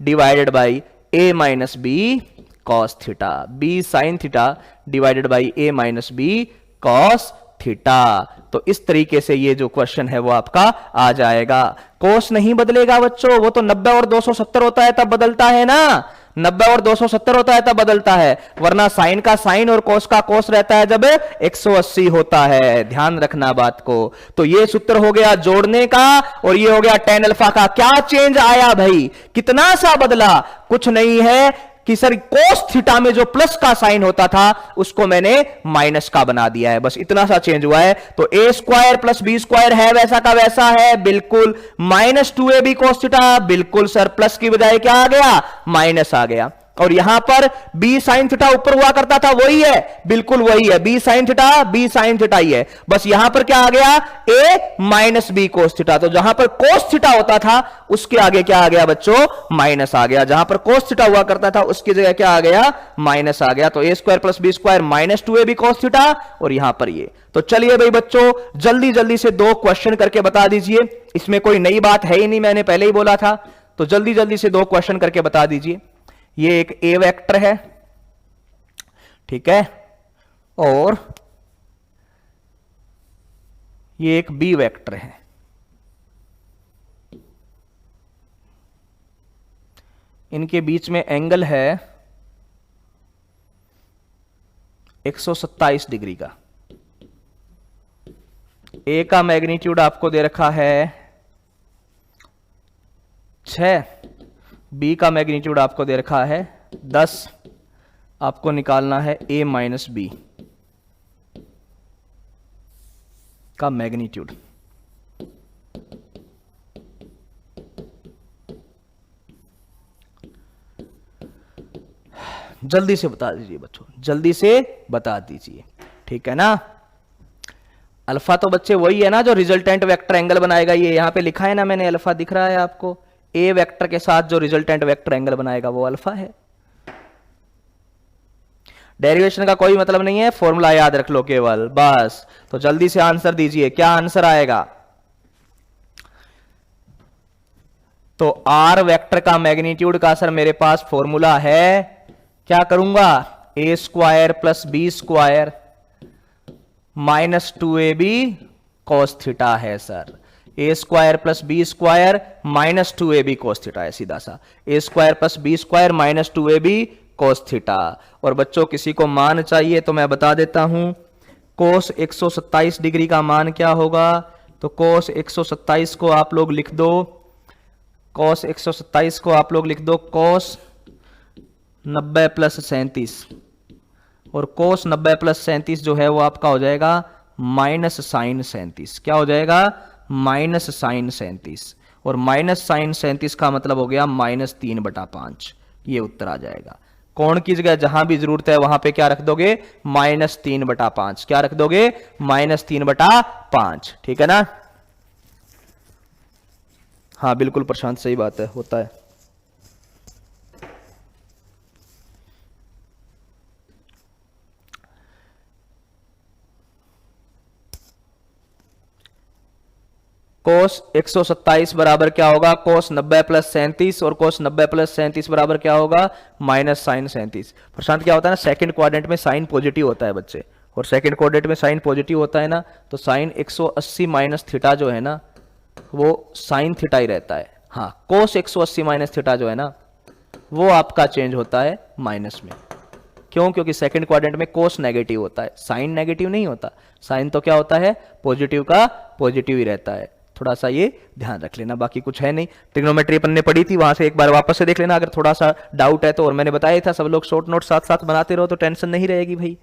divided by a minus b cos theta, b sine theta divided by a minus b cos theta. तो इस तरीके से ये जो क्वेश्चन है वो आपका आ जाएगा। कोस नहीं बदलेगा बच्चों, वो तो 90 और 270 होता है तब बदलता है ना, 90 और 270 होता है तब बदलता है, वरना साइन का साइन और कोस का कोस रहता है जब 180 होता है। ध्यान रखना बात को। तो ये सूत्र हो गया जोड़ने का, और ये हो गया टेन अल्फा का। क्या चेंज आया भाई, कितना सा बदला, कुछ नहीं है कि सर कोस थीटा में जो प्लस का साइन होता था उसको मैंने माइनस का बना दिया है, बस इतना सा चेंज हुआ है। तो a square plus b square है वैसा का वैसा है, बिल्कुल। माइनस 2ab cos थीटा, बिल्कुल सर, प्लस की बजाय क्या आ गया, माइनस आ गया। और यहां पर बी साइन थीटा ऊपर हुआ करता था, वही है, बिल्कुल वही है, बी साइन थीटा ही है, बस यहां पर क्या आ गया, ए माइनस बी कोस थीटा। तो जहां पर कोस थीटा होता था उसके आगे क्या आ गया बच्चों, माइनस आ गया। जहां पर कोस थीटा हुआ करता था उसकी जगह क्या आ गया, माइनस आ गया। तो a square plus b square minus 2ab cos theta, और यहां पर ये। तो चलिए भाई बच्चों, जल्दी जल्दी से दो क्वेश्चन करके बता दीजिए, इसमें कोई नई बात है ही नहीं, मैंने पहले ही बोला था। तो जल्दी जल्दी से दो क्वेश्चन करके बता दीजिए। ये एक ए वेक्टर है, ठीक है, और ये एक बी वेक्टर है। इनके बीच में एंगल है 127 डिग्री का। ए का मैग्नीट्यूड आपको दे रखा है 6, बी का मैग्नीट्यूड आपको दे रखा है 10। आपको निकालना है ए माइनस बी का मैग्नीट्यूड। जल्दी से बता दीजिए बच्चों, जल्दी से बता दीजिए, ठीक है ना। अल्फा तो बच्चे वही है ना जो रिजल्टेंट वेक्टर एंगल बनाएगा, ये यहां पे लिखा है ना मैंने, अल्फा दिख रहा है आपको। ए वेक्टर के साथ जो रिजल्टेंट वेक्टर एंगल बनाएगा वो अल्फा है। डेरिवेशन का कोई मतलब नहीं है, फॉर्मूला याद रख लो केवल, बस। तो जल्दी से आंसर दीजिए, क्या आंसर आएगा। तो आर वेक्टर का मैग्नीट्यूड का सर मेरे पास फॉर्मूला है, क्या करूंगा, a square plus b square minus 2ab cos theta है sir. A square plus b square minus 2ab cos theta है, सीधा सा। A square plus b square minus 2ab cos theta. और बच्चों किसी को मान चाहिए तो मैं बता देता हूं, कोस 127 डिग्री का मान क्या होगा। तो कोस 127 को आप लोग लिख दो, कोस 127 को आप लोग लिख दो कोस 90 प्लस 37, और कोस 90 प्लस 37 जो है वो आपका हो जाएगा माइनस साइन 37। क्या हो जाएगा, माइनस साइन 37, और माइनस साइन 37 का मतलब हो गया माइनस 3/5। ये उत्तर आ जाएगा। कोण की जगह जहां भी जरूरत है वहां पे क्या रख दोगे, माइनस 3/5। क्या रख दोगे, माइनस 3/5, ठीक है ना। हाँ बिल्कुल प्रशांत, सही बात है, होता है। कोस 127 बराबर क्या होगा, कोस 90 प्लस 37, और कोस 90 प्लस 37 बराबर क्या होगा, माइनस साइन 37। प्रशांत क्या होता है ना, सेकंड क्वाड्रेंट में साइन पॉजिटिव होता है बच्चे, और सेकंड क्वाड्रेंट में साइन पॉजिटिव होता है ना, तो साइन 180 माइनस थीटा जो है ना वो साइन थीटा ही रहता है। हाँ, कोस 180 माइनस थीटा जो है ना वो आपका चेंज होता है माइनस में। क्यों? क्योंकि सेकंड क्वाड्रेंट में कोस नेगेटिव होता है, साइन नेगेटिव नहीं होता। साइन तो क्या होता है, पॉजिटिव का पॉजिटिव ही रहता है। थोड़ा सा ये ध्यान रख लेना, बाकी कुछ है नहीं। ट्रिग्नोमेट्री अपन ने पढ़ी थी, वहां से एक बार वापस से देख लेना अगर थोड़ा सा डाउट है तो। और मैंने बताया था सब लोग शॉर्ट नोट साथ साथ बनाते रहो तो टेंशन नहीं रहेगी भाई।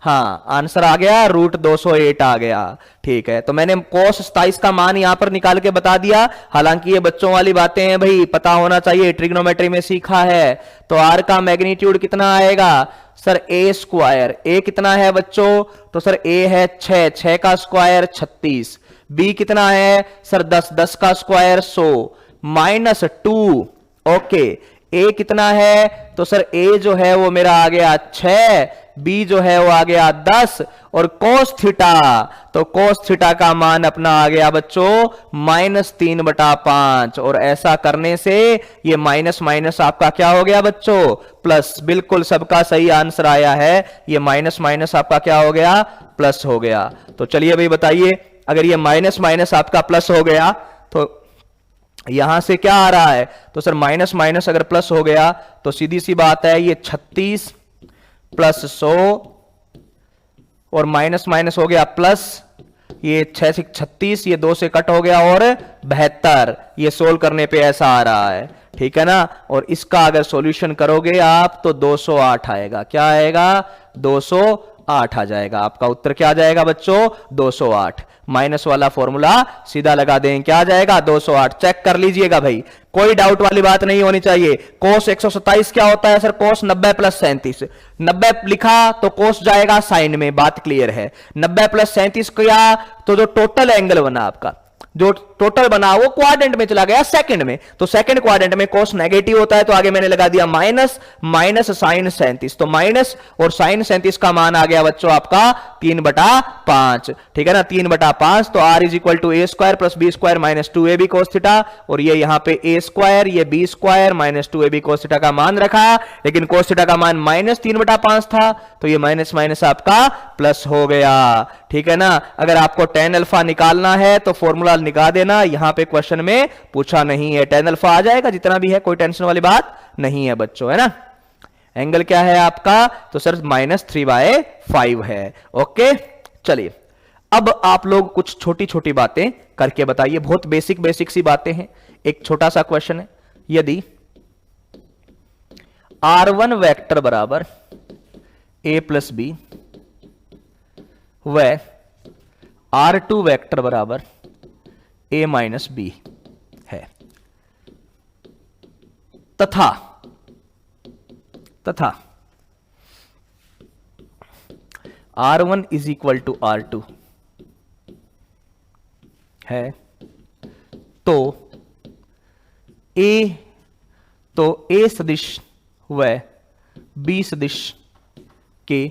हाँ, आंसर आ गया, रूट 208 आ गया। ठीक है, तो मैंने कोस 27 का मान यहां पर निकाल के बता दिया। हालांकि ये बच्चों वाली बातें हैं भाई, पता होना चाहिए, ट्रिग्नोमेट्री में सीखा है। तो आर का मैग्नीट्यूड कितना आएगा सर, ए स्क्वायर। ए कितना है बच्चों, तो सर ए है 6, 6 का स्क्वायर 36। बी कितना है सर, 10, 10 का स्क्वायर 100 माइनस 2। ओके, ए कितना है, तो सर ए जो है वो मेरा आ गया 6, बी जो है वो आ गया 10, और कोस थीटा, तो कोस थीटा का मान अपना आ गया बच्चों -3/5। और ऐसा करने से ये माइनस माइनस आपका क्या हो गया बच्चों, प्लस। बिल्कुल सबका सही आंसर आया है, ये माइनस माइनस आपका क्या हो गया, प्लस हो गया। तो चलिए भाई बताइए, अगर ये माइनस माइनस आपका प्लस हो गया तो यहां से क्या आ रहा है, तो सर माइनस माइनस अगर प्लस हो गया तो सीधी सी बात है ये 36 प्लस 100 और माइनस माइनस हो गया प्लस, ये 6 से 36, ये 2 से कट हो गया और 72। ये सोल्व करने पे ऐसा आ रहा है, ठीक है ना। और इसका अगर सॉल्यूशन करोगे आप तो 208 आएगा। क्या आएगा, 208 आ जाएगा। आपका उत्तर क्या आ जाएगा बच्चों, 208। माइनस वाला फॉर्मूला सीधा लगा दें, क्या आ जाएगा, 208। चेक कर लीजिएगा भाई, कोई डाउट वाली बात नहीं होनी चाहिए। कोस 127 क्या होता है सर, कोस 90 प्लस 37। 90 लिखा तो कोस जाएगा साइन में, बात क्लियर है। 90 प्लस 37 किया तो जो टोटल एंगल बना आपका, जो टोटल बना वो क्वाड्रेंट में चला गया सेकंड में। तो सेकंड क्वाड्रेंट में कोस नेगेटिव होता है, तो आगे मैंने लगा दिया माइनस, माइनस साइन 37। तो माइनस और साइन 37 का मान आ गया बच्चों आपका 3/5। ठीक है ना, 3/5। तो r is equal to a square plus b square minus 2ab cos theta. और ये यहां पे ए स्क्वायर, ये b square minus 2ab cos theta का मान रखा, लेकिन cos थीटा का मान -3/5 था, तो ये माइनस माइनस आपका प्लस हो गया। ठीक है ना। अगर आपको tan अल्फा निकालना है तो फॉर्मूला निकाल देना, यहां पे क्वेश्चन में पूछा नहीं है। tan अल्फा आ जाएगा जितना भी है, कोई टेंशन वाली बात नहीं है बच्चों, है ना। एंगल क्या है आपका, तो सर -3/5 है। ओके, चलिए अब आप लोग कुछ छोटी छोटी बातें करके बताइए, बहुत बेसिक बेसिक सी बातें हैं। एक छोटा सा क्वेश्चन है, यदि r1 वेक्टर बराबर a प्लस बी व r2 वेक्टर बराबर a माइनस बी है, तथा r1 is equal to r2 है, तो a सदिश व b सदिश के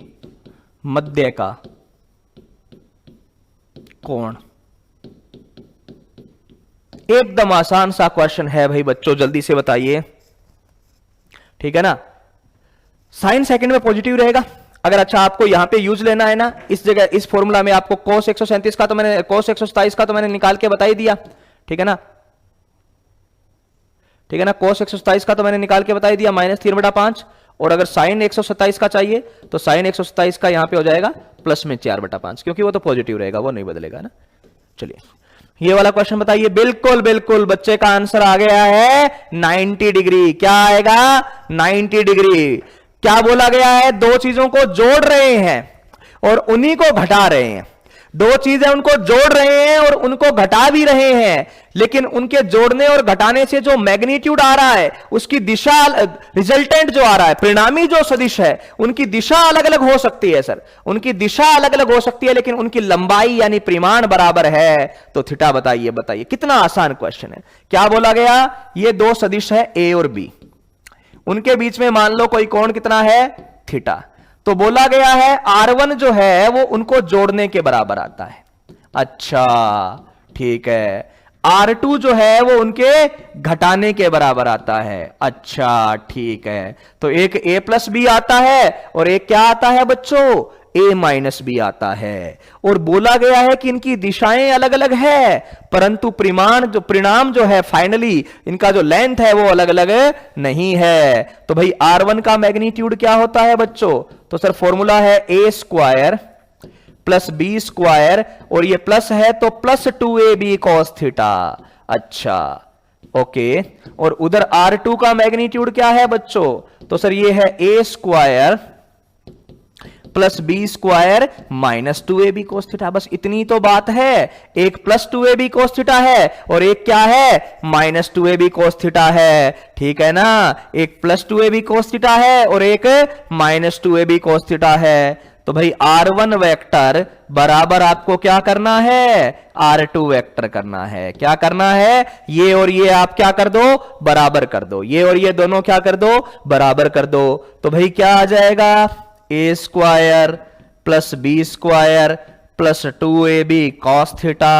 मध्य का कोण। एकदम आसान सा क्वेश्चन है भाई बच्चों, जल्दी से बताइए। ठीक है ना, साइन सेकंड में पॉजिटिव रहेगा। अगर अच्छा आपको यहां पे यूज लेना है ना, इस जगह इस फॉर्मूला में आपको cos 137 का तो मैंने cos 127 का तो मैंने निकाल के बता ही दिया। ठीक है ना, ठीक है ना, cos 127 का तो मैंने निकाल के बता ही दिया -3/5। और अगर साइन 127 का चाहिए तो साइन 127 का यहां पे हो जाएगा प्लस में 4/5, क्योंकि वो तो पॉजिटिव रहेगा, वो नहीं बदलेगा ना। चलिए ये वाला क्वेश्चन बताइए। बिल्कुल बिल्कुल बच्चे का आंसर आ गया है 90 डिग्री। क्या आएगा, 90 डिग्री। क्या बोला गया है, दो चीजों को जोड़ रहे हैं और उन्हीं को घटा रहे हैं। दो चीजें उनको जोड़ रहे हैं और उनको घटा भी रहे हैं, लेकिन उनके जोड़ने और घटाने से जो मैग्नीट्यूड आ रहा है, उसकी दिशा, रिजल्टेंट जो आ रहा है, परिणामी जो सदिश है, उनकी दिशा अलग अलग हो सकती है सर। उनकी दिशा अलग अलग हो सकती है, लेकिन उनकी लंबाई यानी परिमाण बराबर है। तो थीटा बताइए, बताइए कितना आसान क्वेश्चन है। क्या बोला गया, ये दो सदिश है ए और बी, उनके बीच में मान लो कोई कोण कितना है, थीटा। तो बोला गया है R1 जो है वो उनको जोड़ने के बराबर आता है। अच्छा ठीक है, R2 जो है वो उनके घटाने के बराबर आता है। अच्छा ठीक है, तो एक a प्लस बी आता है और एक क्या आता है बच्चों, a माइनस बी आता है। और बोला गया है कि इनकी दिशाएं अलग अलग है, परंतु परिणाम जो है फाइनली इनका जो लेंथ है वो अलग अलग नहीं है। तो भाई R1 का मैग्नीट्यूड क्या होता है बच्चों, तो सर फॉर्मूला है a square plus b square, और ये प्लस है तो प्लस 2ab cos थीटा। अच्छा ओके, और उधर R2 का मैग्नीट्यूड क्या है बच्चों, तो सर ये है a square plus b square minus 2ab cos theta. बस इतनी तो बात है, एक प्लस 2ab cos थीटा है और एक क्या है, माइनस 2ab cos थीटा है। ठीक है ना, एक प्लस 2ab cos थीटा है और एक माइनस 2ab cos थीटा है। तो भाई R1 वेक्टर बराबर आपको क्या करना है, R2 वेक्टर करना है। क्या करना है, ये और ये आप क्या कर दो, बराबर कर दो, ये और ये दोनों क्या कर दो, बराबर कर दो। तो भाई क्या आ जाएगा, a square plus b square plus 2ab cos theta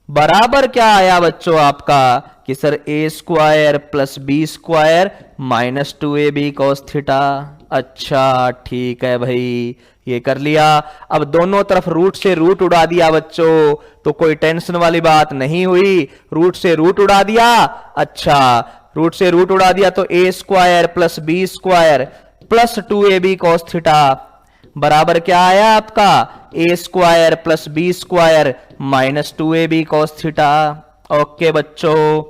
बराबर क्या आया बच्चों आपका, कि sir a square plus b square minus 2ab cos theta. अच्छा ठीक है भाई, ये कर लिया। अब दोनों तरफ रूट से रूट उड़ा दिया बच्चों, तो कोई टेंशन वाली बात नहीं हुई, रूट से रूट उड़ा दिया। अच्छा रूट से रूट उड़ा दिया तो a square plus b square plus 2ab cos theta बराबर क्या आया आपका, a square plus b square minus 2ab cos theta. Okay बच्चों,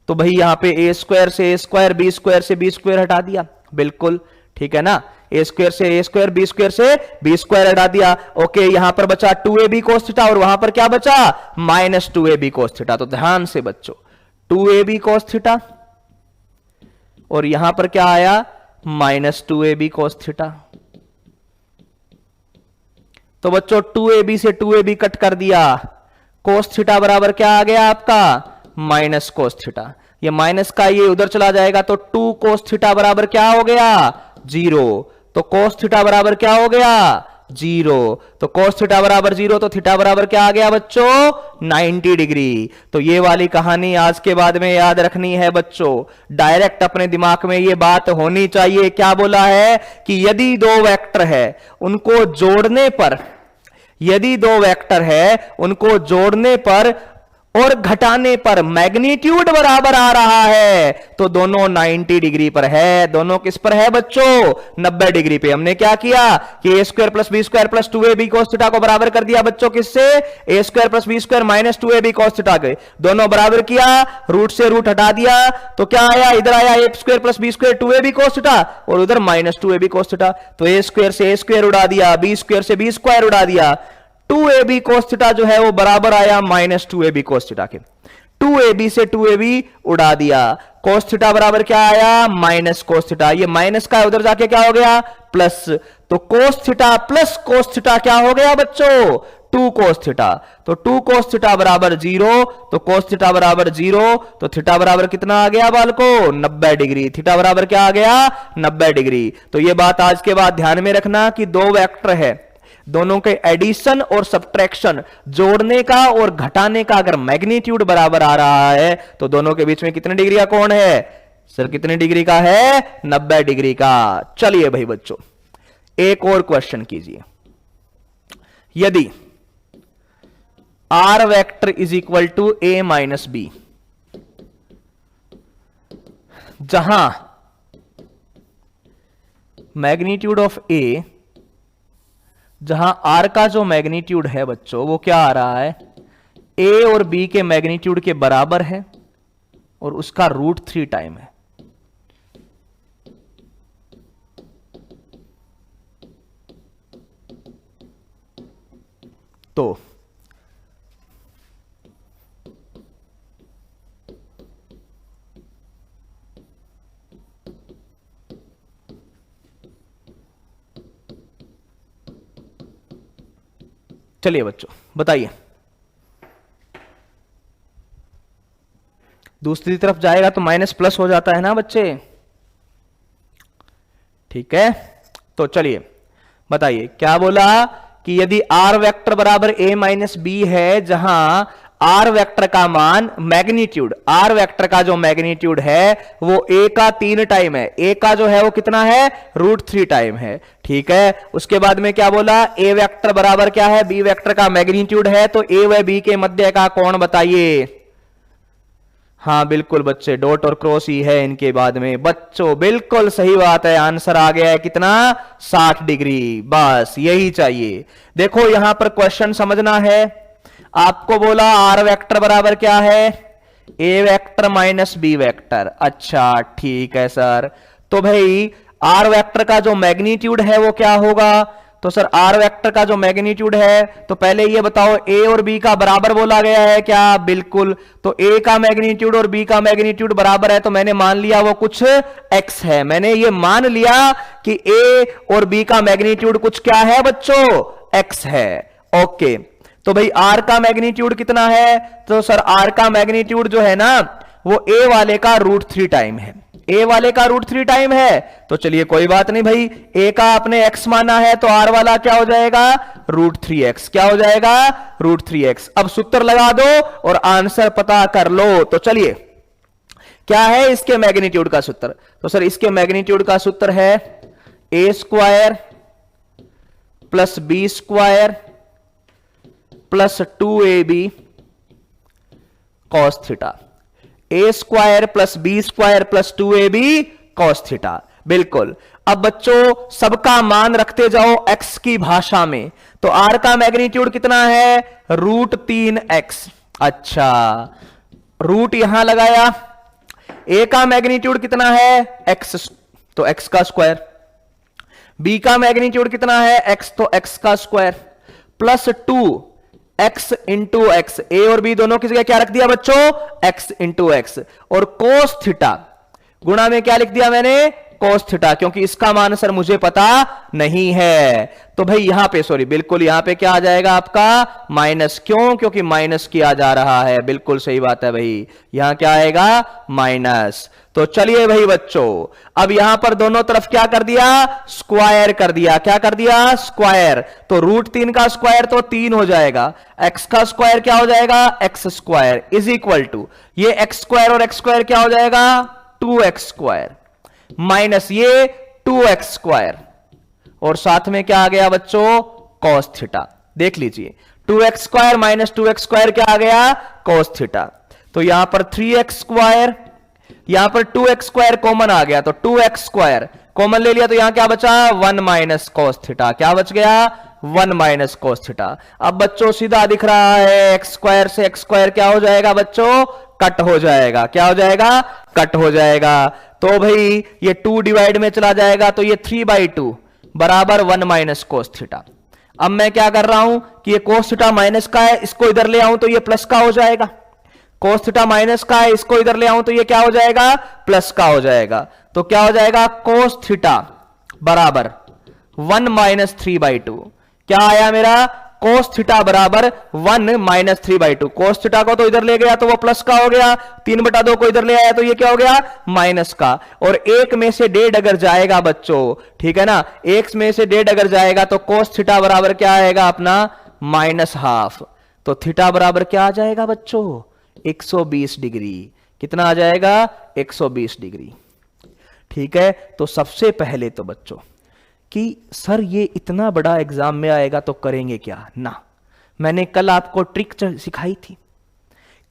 तो भाई यहां पे a स्क्वायर से a स्क्वायर, b स्क्वायर से b स्क्वायर हटा दिया, बिल्कुल ठीक है ना, a स्क्वायर से a स्क्वायर, b स्क्वायर से b स्क्वायर हटा दिया। ओके, यहां पर बचा 2ab cos थीटा और वहां पर क्या बचा, माइनस 2ab cos थीटा। तो ध्यान से बच्चों 2ab cos थीटा और यहां पर क्या आया, माइनस 2ab cos थीटा। तो बच्चों 2ab से 2ab कट कर दिया, cos थीटा बराबर क्या आ गया आपका, माइनस cos थीटा। ये माइनस का ये उधर चला जाएगा तो 2 cos थीटा बराबर क्या हो गया, 0। तो cos थीटा बराबर क्या हो गया, 0। तो cos थीटा बराबर 0, तो थीटा बराबर क्या आ गया बच्चों, 90 डिग्री। तो ये वाली कहानी आज के बाद में याद रखनी है बच्चों, डायरेक्ट अपने दिमाग में ये बात होनी चाहिए। क्या बोला है कि यदि दो वेक्टर है उनको जोड़ने पर, यदि दो वेक्टर है उनको जोड़ने पर और घटाने पर मैग्नीट्यूड बराबर आ रहा है तो दोनों 90 डिग्री पर है। दोनों किस पर है बच्चों, 90 डिग्री पे। हमने क्या किया कि a square plus b square plus 2ab cos theta को बराबर कर दिया बच्चों किससे, a square plus b square minus 2ab cos theta के, दोनों बराबर किया, रूट से रूट हटा दिया तो क्या आया, इधर आया a square plus b square 2ab cos theta और उधर माइनस 2ab cos थीटा। तो a स्क्वायर से a स्क्वायर उड़ा दिया, b स्क्वायर से b स्क्वायर उड़ा दिया, 2ab cos थीटा जो है वो बराबर आया माइनस 2ab cos थीटा के। 2ab से 2ab उड़ा दिया, cos थीटा बराबर क्या आया, माइनस cos थीटा। ये माइनस का उधर जाके क्या हो गया, प्लस। तो cos theta plus cos theta क्या हो गया बच्चों, 2 cos थीटा। तो 2 cos थीटा बराबर 0, तो cos थीटा बराबर 0, तो थीटा बराबर कितना आ गया बालको, 90 डिग्री। थीटा बराबर क्या आ गया, 90 डिग्री। तो ये बात आज के बाद ध्यान में रखना कि दो वेक्टर है, दोनों के एडिशन और सब्ट्रैक्शन, जोड़ने का और घटाने का अगर मैग्नीट्यूड बराबर आ रहा है तो दोनों के बीच में कितने डिग्री का कोण है, सर कितने डिग्री का है, 90 डिग्री का। चलिए भाई बच्चों एक और क्वेश्चन कीजिए। यदि r vector is equal to a minus b, जहां मैग्नीट्यूड ऑफ a, जहां r का जो मैग्नीट्यूड है बच्चों वो क्या आ रहा है, a और b के मैग्नीट्यूड के बराबर है और उसका √3 टाइम है। तो चलिए बच्चों बताइए, दूसरी तरफ जाएगा तो माइनस प्लस हो जाता है ना बच्चे, ठीक है। तो चलिए बताइए क्या बोला कि यदि आर वेक्टर बराबर ए माइनस बी है, जहां आर वेक्टर का मान मैग्नीट्यूड, आर वेक्टर का जो मैग्नीट्यूड है वो ए का 3 टाइम है, ए का जो है वो कितना है, √3 टाइम है। ठीक है, उसके बाद में क्या बोला, ए वेक्टर बराबर क्या है, बी वेक्टर का मैग्नीट्यूड है, तो ए व बी के मध्य का कोण बताइए। हाँ बिल्कुल बच्चे, डॉट और क्रॉस ही है इनके बाद में। बच्चों बिल्कुल सही बात है, आंसर आ गया है कितना, 60 डिग्री। बस यही चाहिए। देखो यहां पर क्वेश्चन समझना है, आपको बोला आर वेक्टर बराबर क्या है, ए वेक्टर माइनस बी वेक्टर। अच्छा ठीक है सर, तो भाई आर वेक्टर का जो मैग्नीट्यूड है वो क्या होगा, तो सर आर वेक्टर का जो मैग्नीट्यूड है, तो पहले ये बताओ ए और बी का बराबर बोला गया है क्या, बिल्कुल। तो ए का मैग्नीट्यूड और बी का मैग्नीट्यूड बराबर है, तो मैंने मान लिया वो कुछ एक्स है, मैंने ये मान लिया कि ए और बी का मैग्नीट्यूड कुछ क्या है बच्चों, एक्स है। ओके, तो भाई आर का मैग्नीट्यूड कितना है, तो सर आर का मैग्नीट्यूड जो है ना वो ए वाले का √3 टाइम है, ए वाले का √3 टाइम है। तो चलिए कोई बात नहीं भाई, ए का आपने x माना है तो आर वाला क्या हो जाएगा, √3x। क्या हो जाएगा, √3x। अब सूत्र लगा दो और आंसर पता कर लो। तो चलिए क्या है इसके मैग्नीट्यूड का सूत्र, तो सर इसके मैग्नीट्यूड का सूत्र है a² + b² + 2ab cos theta, a² + b² + 2ab cos theta. बिल्कुल। अब बच्चों सबका मान रखते जाओ x की भाषा में, तो r का मैग्नीट्यूड कितना है, √3x। अच्छा, रूट यहां लगाया, a का मैग्नीट्यूड कितना है, x, तो x का स्क्वायर, b का मैग्नीट्यूड कितना है, x, तो x का स्क्वायर, +2 x इंटू एक्स, ए और बी दोनों की जगह क्या रख दिया बच्चों, x इंटू एक्स, और कोस थीटा गुणा में क्या लिख दिया मैंने, कोस थीटा, क्योंकि इसका मान सर मुझे पता नहीं है। तो भाई यहां पे सॉरी, बिल्कुल यहां पे क्या आ जाएगा आपका माइनस, क्यों, क्योंकि माइनस किया जा रहा है। बिल्कुल सही बात है भाई, यहां क्या आएगा माइनस। तो चलिए भाई बच्चों, अब यहां पर दोनों तरफ क्या कर दिया, स्क्वायर कर दिया। क्या कर दिया, स्क्वायर। तो √3 का स्क्वायर तो 3 हो जाएगा, x का स्क्वायर क्या हो जाएगा, x² इज इक्वल टू ये x² और x² क्या हो जाएगा, 2x² माइनस ये 2x², और साथ में क्या आ गया बच्चों, cos थीटा। देख लीजिए 2x² माइनस 2x² क्या आ गया, cos थीटा। तो यहां पर 3x², यहां पर 2x² कॉमन आ गया, तो 2x² कॉमन ले लिया, तो यहां क्या बचा, 1 माइनस cos थीटा। क्या बच गया, 1 माइनस cos थीटा। अब बच्चों सीधा दिख रहा है, x² से x² क्या हो जाएगा बच्चों, कट हो जाएगा। क्या हो जाएगा, कट हो जाएगा। तो भाई ये 2 डिवाइड में चला जाएगा, तो ये 3/2 बराबर 1 माइनस cos थीटा। अब मैं क्या कर रहा हूं कि ये cos थीटा माइनस का है, इसको इधर ले आऊं तो ये प्लस का हो जाएगा, cos थीटा माइनस का है, इसको इधर ले आऊं तो ये क्या हो जाएगा, प्लस का हो जाएगा। तो क्या हो जाएगा, cos थीटा बराबर 1 माइनस 3/2। क्या आया मेरा, cos थीटा बराबर 1 माइनस 3/2। cos थीटा को तो इधर ले गया तो वो प्लस का हो गया, 3/2 को इधर ले आया तो ये क्या हो गया, माइनस का। और एक में से 1.5 अगर जाएगा बच्चों, ठीक है ना, एक में से 1.5 अगर जाएगा तो cos थीटा बराबर क्या आएगा अपना, -½ तो थीटा बराबर क्या आ जाएगा बच्चों, 120 डिग्री। कितना आ जाएगा, 120 डिग्री। ठीक है, तो सबसे पहले तो बच्चों कि सर ये इतना बड़ा एग्जाम में आएगा तो करेंगे क्या ना, मैंने कल आपको ट्रिक सिखाई थी,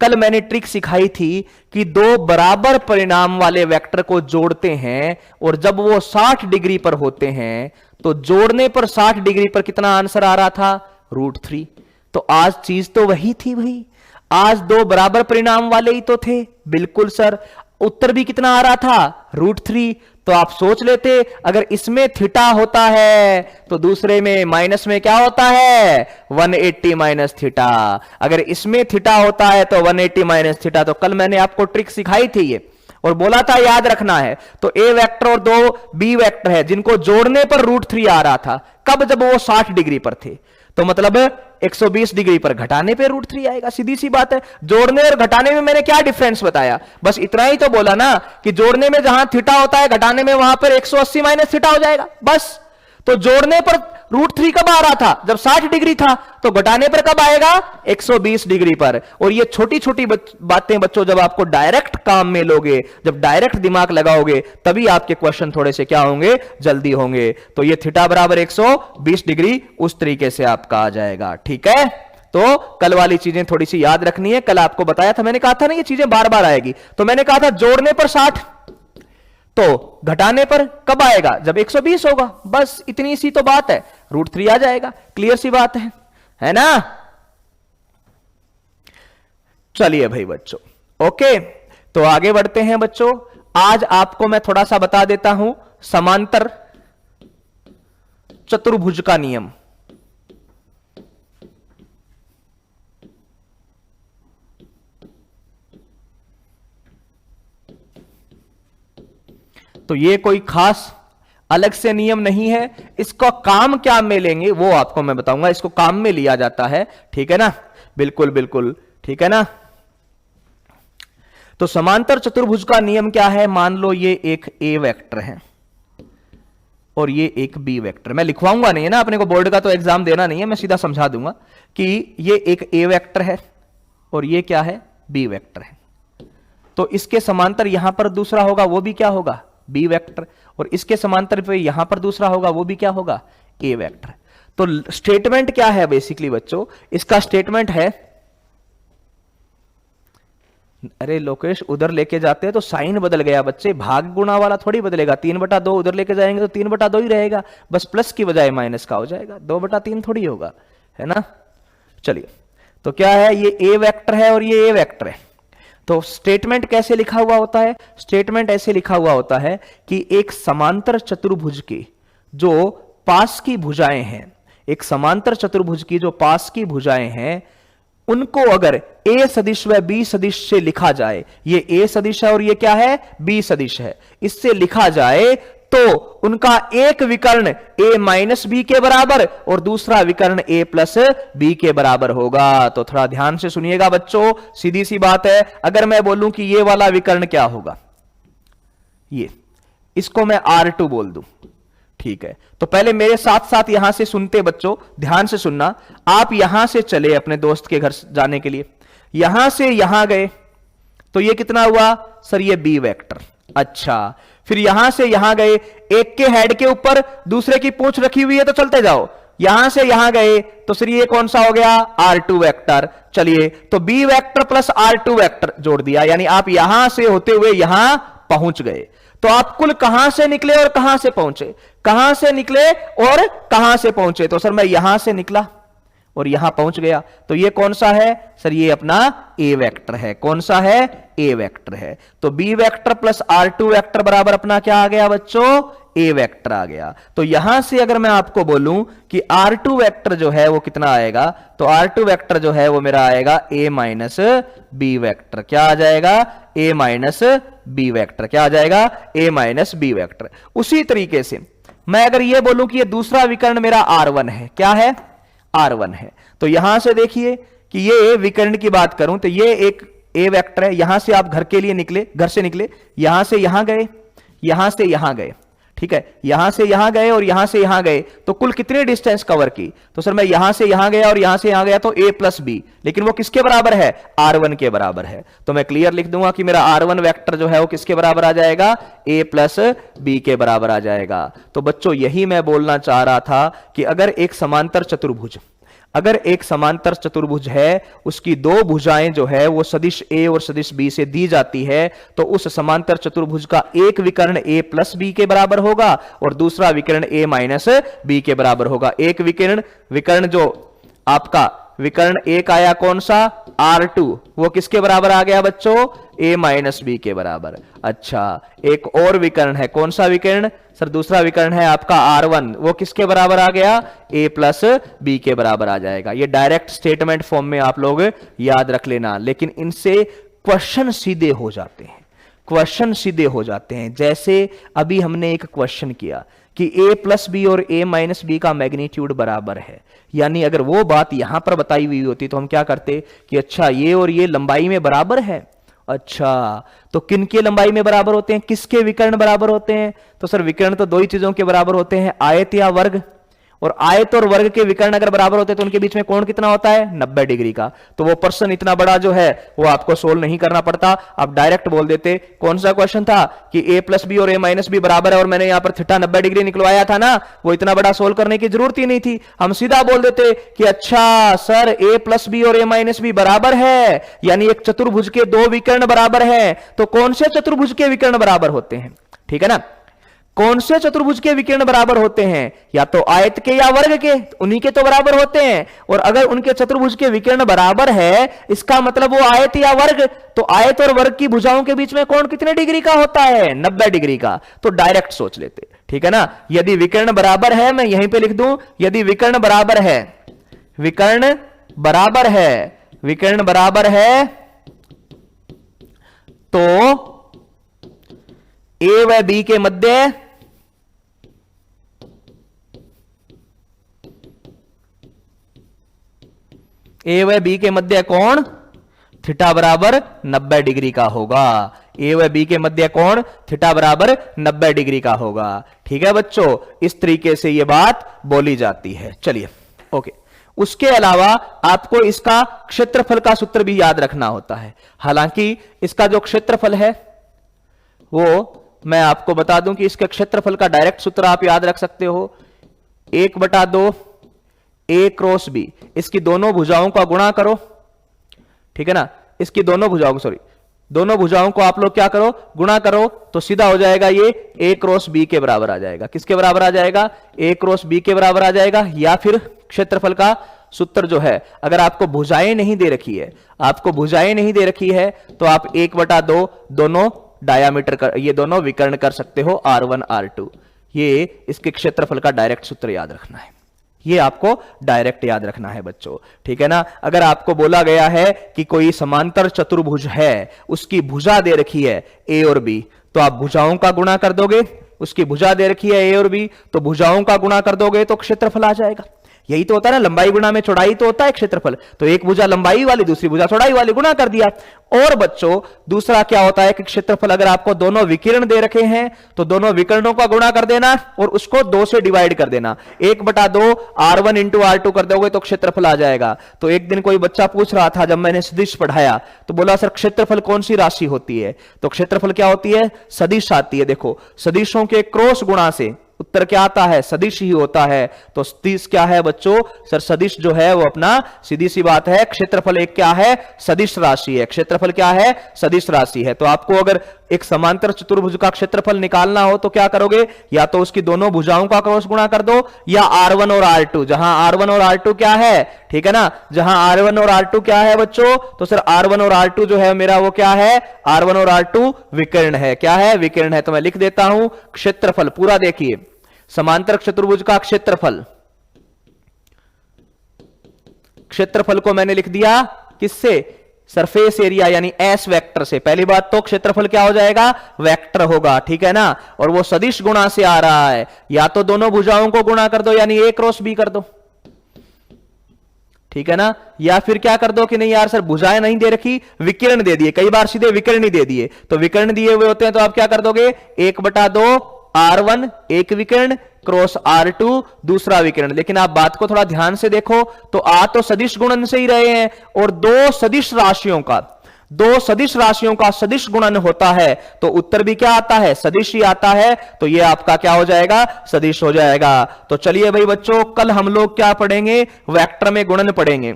कल मैंने ट्रिक सिखाई थी कि 2 बराबर परिणाम वाले वेक्टर को जोड़ते हैं, और जब वो 60 डिग्री पर होते हैं तो जोड़ने पर 60 डिग्री पर कितना आंसर आ रहा था, √3। तो आज चीज तो वही थी भाई, आज 2 बराबर परिणाम वाले ही तो थे। बिल्कुल सर, उत्तर भी कितना आ रहा था, √3। तो आप सोच लेते, अगर इसमें थीटा होता है तो दूसरे में माइनस में क्या होता है, 180 माइनस थीटा। अगर इसमें थीटा होता है तो 180 माइनस थीटा। तो कल मैंने आपको ट्रिक सिखाई थी ये, और बोला था याद रखना है। तो ए वेक्टर और 2 बी वेक्टर है जिनको जोड़ने पर √3 आ रहा था, कब, जब वो 60 डिग्री पर थे। तो मतलब 120 डिग्री पर घटाने पे √3 आएगा, सीधी सी बात है। जोड़ने और घटाने में मैंने क्या डिफरेंस बताया, बस इतना ही तो बोला ना कि जोड़ने में जहां थीटा होता है, घटाने में वहां पर 180 माइनस थीटा हो जाएगा, बस। तो जोड़ने पर √3 कब आ रहा था? जब 60 डिग्री था। तो घटाने पर कब आएगा? 120 डिग्री पर। और ये छोटी छोटी बातें बच्चों जब आपको डायरेक्ट काम में लोगे, जब डायरेक्ट दिमाग लगाओगे, तभी आपके क्वेश्चन थोड़े से क्या होंगे? जल्दी होंगे। तो ये थीटा बराबर 120 डिग्री उस तरीके से आपका आ जाएगा। ठीक है, तो कल वाली चीजें थोड़ी सी याद रखनी है। कल आपको बताया था, मैंने कहा था ना ये चीजें बार बार आएगी। तो मैंने कहा था जोड़ने पर 60, तो घटाने पर कब आएगा? जब 120 होगा। बस इतनी सी तो बात है, √3 आ जाएगा। क्लियर सी बात है ना? चलिए भाई बच्चों, ओके, तो आगे बढ़ते हैं बच्चों। आज आपको मैं थोड़ा सा बता देता हूं समांतर चतुर्भुज का नियम। तो ये कोई खास अलग से नियम नहीं है, इसको काम क्या में लेंगे वो आपको मैं बताऊंगा। इसको काम में लिया जाता है, ठीक है ना? बिल्कुल बिल्कुल, ठीक है ना? तो समांतर चतुर्भुज का नियम क्या है? मान लो ये एक ए वेक्टर है और ये एक बी वेक्टर। मैं लिखवाऊंगा नहीं है ना, अपने को बोर्ड का तो एग्जाम देना नहीं है, मैं सीधा समझा दूंगा कि ये एक ए वेक्टर है और ये क्या है? बी वेक्टर है। तो इसके समांतर यहां पर दूसरा होगा, वो भी क्या होगा? B vector. और इसके समांतर पे यहां पर दूसरा होगा, वो भी क्या होगा? ए वेक्टर। तो स्टेटमेंट क्या है बेसिकली बच्चों? इसका स्टेटमेंट है, अरे लोकेश उधर लेके जाते हैं तो साइन बदल गया बच्चे, भाग गुणा वाला थोड़ी बदलेगा। 3/2 उधर लेके जाएंगे तो 3/2 ही रहेगा, बस प्लस की बजाय माइनस का हो जाएगा, 2/3 थोड़ी होगा, है ना? चलिए, तो क्या है? ये ए वेक्टर है और ये ए वेक्टर है। तो स्टेटमेंट कैसे लिखा हुआ होता है? स्टेटमेंट ऐसे लिखा हुआ होता है कि एक समांतर चतुर्भुज की जो पास की भुजाएं हैं, एक समांतर चतुर्भुज की जो पास की भुजाएं हैं, उनको अगर ए सदिश व बी सदिश से लिखा जाए, ये ए सदिश है और ये क्या है? बी सदिश है, इससे लिखा जाए तो उनका एक विकर्ण a माइनस बी के बराबर और दूसरा विकर्ण a प्लस बी के बराबर होगा। तो थोड़ा ध्यान से सुनिएगा बच्चों, सीधी सी बात है। अगर मैं बोलूं कि ये वाला विकर्ण क्या होगा? ये, इसको मैं R2 बोल दूं, ठीक है? तो पहले मेरे साथ साथ यहां से सुनते बच्चों, ध्यान से सुनना। आप यहां से चले अपने दोस्त के घर जाने के लिए, यहां से यहां गए तो ये कितना हुआ? सर ये बी वेक्टर। अच्छा, फिर यहां से यहां गए, एक के हेड के ऊपर दूसरे की पूंछ रखी हुई है तो चलते जाओ, यहां से यहां गए तो सर ये कौन सा हो गया? R2 vector. चलिए, तो B vector plus R2 vector जोड़ दिया, यानी आप यहां से होते हुए यहां पहुंच गए। तो आप कुल कहां से निकले और कहां से पहुंचे? कहां से निकले और कहां से पहुंचे? तो सर मैं यहां से निकला और यहां पहुंच गया। तो ये कौन सा है? सर ये अपना ए वेक्टर है। कौन सा है? ए वेक्टर है। तो B vector plus R2 vector बराबर अपना क्या आ गया बच्चों? ए वेक्टर आ गया। तो यहां से अगर मैं आपको बोलूं कि R2 वेक्टर जो है वो कितना आएगा, तो R2 वेक्टर जो है वो मेरा आएगा a माइनस बी वेक्टर। क्या आ जाएगा? a minus b vector. क्या आ जाएगा? a minus b vector. उसी तरीके से मैं अगर ये बोलूं कि ये दूसरा विकर्ण मेरा R1 है, क्या है? R1 है। तो यहां से देखिए कि ये विकर्ण की बात करूं तो ये एक ए वेक्टर है। यहां से आप घर के लिए निकले, घर से निकले, यहां से यहां गए, यहां से यहां गए, ठीक है? यहां से यहां गए और यहां से यहां गए, तो कुल कितनी डिस्टेंस कवर की? तो सर मैं यहां से यहां गया और यहां से यहां गया तो a प्लस बी, लेकिन वो किसके बराबर है? R1 के बराबर है। तो मैं क्लियर लिख दूंगा कि मेरा R1 वेक्टर जो है वो किसके बराबर आ जाएगा? a प्लस बी के बराबर आ जाएगा। तो बच्चों यही मैं बोलना चाह रहा था कि अगर एक समांतर चतुर्भुज, अगर एक समांतर चतुर्भुज है, उसकी दो भुजाएं जो है वो सदिश a और सदिश b से दी जाती है, तो उस समांतर चतुर्भुज का एक विकर्ण a प्लस बी के बराबर होगा और दूसरा विकर्ण a माइनस बी के बराबर होगा। एक विकर्ण जो आपका विकर्ण एक आया कौन सा? R2, वो किसके बराबर आ गया बच्चों? a माइनस बी के बराबर। अच्छा, एक और विकर्ण है, कौन सा विकर्ण? सर दूसरा विकर्ण है आपका R1, वो किसके बराबर आ गया? a प्लस बी के बराबर आ जाएगा। ये डायरेक्ट स्टेटमेंट फॉर्म में आप लोग याद रख लेना, लेकिन इनसे क्वेश्चन सीधे हो जाते हैं, क्वेश्चन सीधे हो जाते हैं। जैसे अभी हमने एक क्वेश्चन किया कि a प्लस बी और a माइनस बी का मैग्नीट्यूड बराबर है, यानी अगर वो बात यहां पर बताई हुई होती तो हम क्या करते कि अच्छा ये और ये लंबाई में बराबर है अच्छा, तो किन की लंबाई में बराबर होते हैं, किसके विकर्ण बराबर होते हैं? तो सर विकर्ण तो दो ही चीजों के बराबर होते हैं, आयत या वर्ग। और आयत और वर्ग के विकर्ण अगर बराबर होते हैं तो उनके बीच में कोण कितना होता है? 90 डिग्री का। तो वो पर्सन इतना बड़ा जो है वो आपको सोल्व नहीं करना पड़ता, आप डायरेक्ट बोल देते। कौन सा क्वेश्चन था कि a प्लस बी और a माइनस बी बराबर है और मैंने यहां पर थीटा 90 डिग्री निकलवाया था ना, वो इतना बड़ा सोल्व करने की जरूरत ही नहीं थी। हम सीधा बोल देते कि अच्छा सर a प्लस बी और a माइनस बी बराबर है, यानी एक चतुर्भुज के दो विकर्ण बराबर है। तो कौन से चतुर्भुज के विकर्ण बराबर होते हैं? ठीक है ना, कौन से चतुर्भुज के विकर्ण बराबर होते हैं? या तो आयत के या वर्ग के, उन्हीं के तो बराबर होते हैं। और अगर उनके चतुर्भुज के विकर्ण बराबर है, इसका मतलब वो आयत या वर्ग, तो आयत और वर्ग की भुजाओं के बीच में कोण कितने डिग्री का होता है? 90 डिग्री का। तो डायरेक्ट सोच लेते, ठीक है ना। यदि विकर्ण बराबर है, मैं यहीं पे लिख दूं, यदि विकर्ण बराबर है, विकर्ण बराबर है, विकर्ण बराबर है, तो ए व बी के मध्य ए व बी के मध्य कोण थीटा बराबर 90 डिग्री का होगा। ए व बी के मध्य कोण थीटा बराबर 90 डिग्री का होगा। ठीक है बच्चों, इस तरीके से यह बात बोली जाती है। चलिए ओके, उसके अलावा आपको इसका क्षेत्रफल का सूत्र भी याद रखना होता है। हालांकि इसका जो क्षेत्रफल है वो मैं आपको बता दूं कि इसके क्षेत्रफल का डायरेक्ट सूत्र आप याद रख सकते हो, 1/2 a क्रॉस b। इसकी दोनों भुजाओं का गुणा करो, ठीक है ना, इसकी दोनों भुजाओं को, सॉरी, दोनों भुजाओं को आप लोग क्या करो, गुणा करो, तो सीधा हो जाएगा ये a क्रॉस b के बराबर आ जाएगा। किसके बराबर आ जाएगा? a क्रॉस b के बराबर आ जाएगा। या फिर क्षेत्रफल का सूत्र जो है, अगर आपको भुजाएं नहीं दे रखी है, आपको भुजाएं नहीं दे रखी है, तो आप 1/2 दोनों डायामीटर कर, ये दोनों विकर्ण कर सकते हो, R1 R2। ये इसके क्षेत्रफल का डायरेक्ट सूत्र याद रखना है, ये आपको डायरेक्ट याद रखना है बच्चों, ठीक है ना। अगर आपको बोला गया है कि कोई समांतर चतुर्भुज है, उसकी भुजा दे रखी है a और b, तो आप भुजाओं का गुणा कर दोगे, उसकी भुजा दे रखी है a और b, तो भुजाओं का गुणा कर दोगे तो क्षेत्रफल आ जाएगा। यही तो होता है ना, लंबाई गुणा में चौड़ाई तो होता है क्षेत्रफल। तो एक भुजा लंबाई वाली, दूसरी भुजा चौड़ाई वाली, गुणा कर दिया। और बच्चों दूसरा क्या होता है कि क्षेत्रफल अगर आपको दोनों विकर्ण दे रखे हैं तो दोनों विकर्णों का गुणा कर देना और उसको 2 से डिवाइड कर देना। 1/2 R1 इंटू R2 कर दोगे तो क्षेत्रफल आ जाएगा। तो एक दिन कोई बच्चा पूछ रहा था, जब मैंने सदिश पढ़ाया तो बोला सर क्षेत्रफल कौन सी राशि होती है? तो क्षेत्रफल क्या होती है? सदिश आती है। देखो सदिशों के क्रॉस गुणा से उत्तर क्या आता है? सदिश ही होता है। तो सदिश क्या है बच्चों? सर सदिश जो है वो अपना सीधी सी बात है, क्षेत्रफल एक क्या है? सदिश राशि है। क्षेत्रफल क्या है? सदिश राशि है। तो आपको अगर एक समांतर चतुर्भुज का क्षेत्रफल निकालना हो तो क्या करोगे? या तो उसकी दोनों भुजाओं का क्रॉस गुणा कर दो, या R1 और R2, जहां R1 और R2 क्या है, ठीक है ना, जहां R1 और R2 क्या है बच्चों? तो सर R1 और R2 जो है मेरा वो क्या है? R1 और R2 विकर्ण है। क्या है? विकर्ण है। तो मैं लिख देता हूं क्षेत्रफल पूरा, देखिए समांतर चतुर्भुज का क्षेत्रफल, क्षेत्रफल को मैंने लिख दिया किससे? सरफेस एरिया यानी एस वेक्टर से। पहली बात तो क्षेत्रफल क्या हो जाएगा? वेक्टर होगा, ठीक है ना। और वो सदिश गुणा से आ रहा है, या तो दोनों भुजाओं को गुणा कर दो यानी a क्रॉस b कर दो, ठीक है ना। या फिर क्या कर दो कि नहीं यार सर भुजाएं नहीं दे रखी, विकर्ण दे दिए, कई बार सीधे विकर्ण ही दे दिए। तो विकर्ण दिए हुए होते हैं तो आप क्या कर दोगे? 1/2 R1 एक विकर्ण क्रॉस R2 दूसरा विकर्ण। लेकिन आप बात को थोड़ा ध्यान से देखो तो आ तो सदिश गुणन से ही रहे हैं, और दो सदिश राशियों का सदिश गुणन होता है तो उत्तर भी क्या आता है? सदिश ही आता है। तो ये आपका क्या हो जाएगा? सदिश हो जाएगा। तो चलिए भाई बच्चों, कल हम लोग क्या पढ़ेंगे? वेक्टर में गुणन पढ़ेंगे।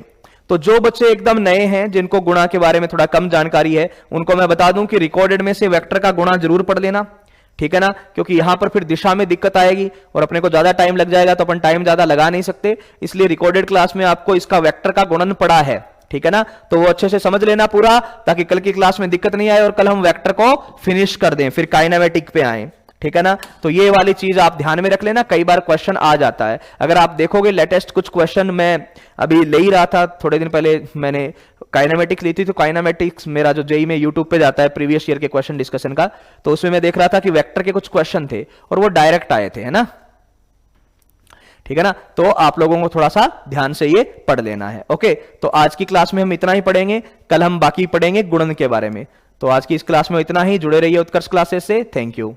तो जो बच्चे एकदम नए हैं, जिनको गुणा के बारे में थोड़ा कम जानकारी है, उनको मैं बता दूं कि रिकॉर्डेड में से वेक्टर का गुणा जरूर पढ़ लेना, ठीक है ना, क्योंकि यहां पर फिर दिशा में दिक्कत आएगी और अपने को ज्यादा टाइम लग जाएगा, तो अपन टाइम ज्यादा लगा नहीं सकते। इसलिए रिकॉर्डेड क्लास में आपको इसका वेक्टर का गुणन पढ़ा है, ठीक है ना। तो वो अच्छे से समझ लेना पूरा, ताकि कल की क्लास में दिक्कत नहीं आए और कल हम वेक्टर को फिनिश कर दें, फिर काइनेमेटिक पे आए, ठीक है ना। तो ये वाली चीज आप ध्यान में रख लेना, कई बार क्वेश्चन आ जाता है। अगर आप देखोगे लेटेस्ट कुछ क्वेश्चन मैं अभी ले ही रहा था, थोड़े दिन पहले मैंने काइनेमेटिक्स ली थी, तो काइनेमेटिक्स मेरा जो जेई में यूट्यूब पे जाता है प्रीवियस ईयर के क्वेश्चन डिस्कशन का, तो उसमें मैं देख रहा था कि वेक्टर के कुछ क्वेश्चन थे और वो डायरेक्ट आए थे, है ना, ठीक है ना। तो आप लोगों को थोड़ा सा ध्यान से ये पढ़ लेना है। ओके, तो आज की क्लास में हम इतना ही पढ़ेंगे, कल हम बाकी पढ़ेंगे गुणन के बारे में। तो आज की इस क्लास में इतना ही। जुड़े रहिए उत्कर्ष क्लासेस से। Thank you.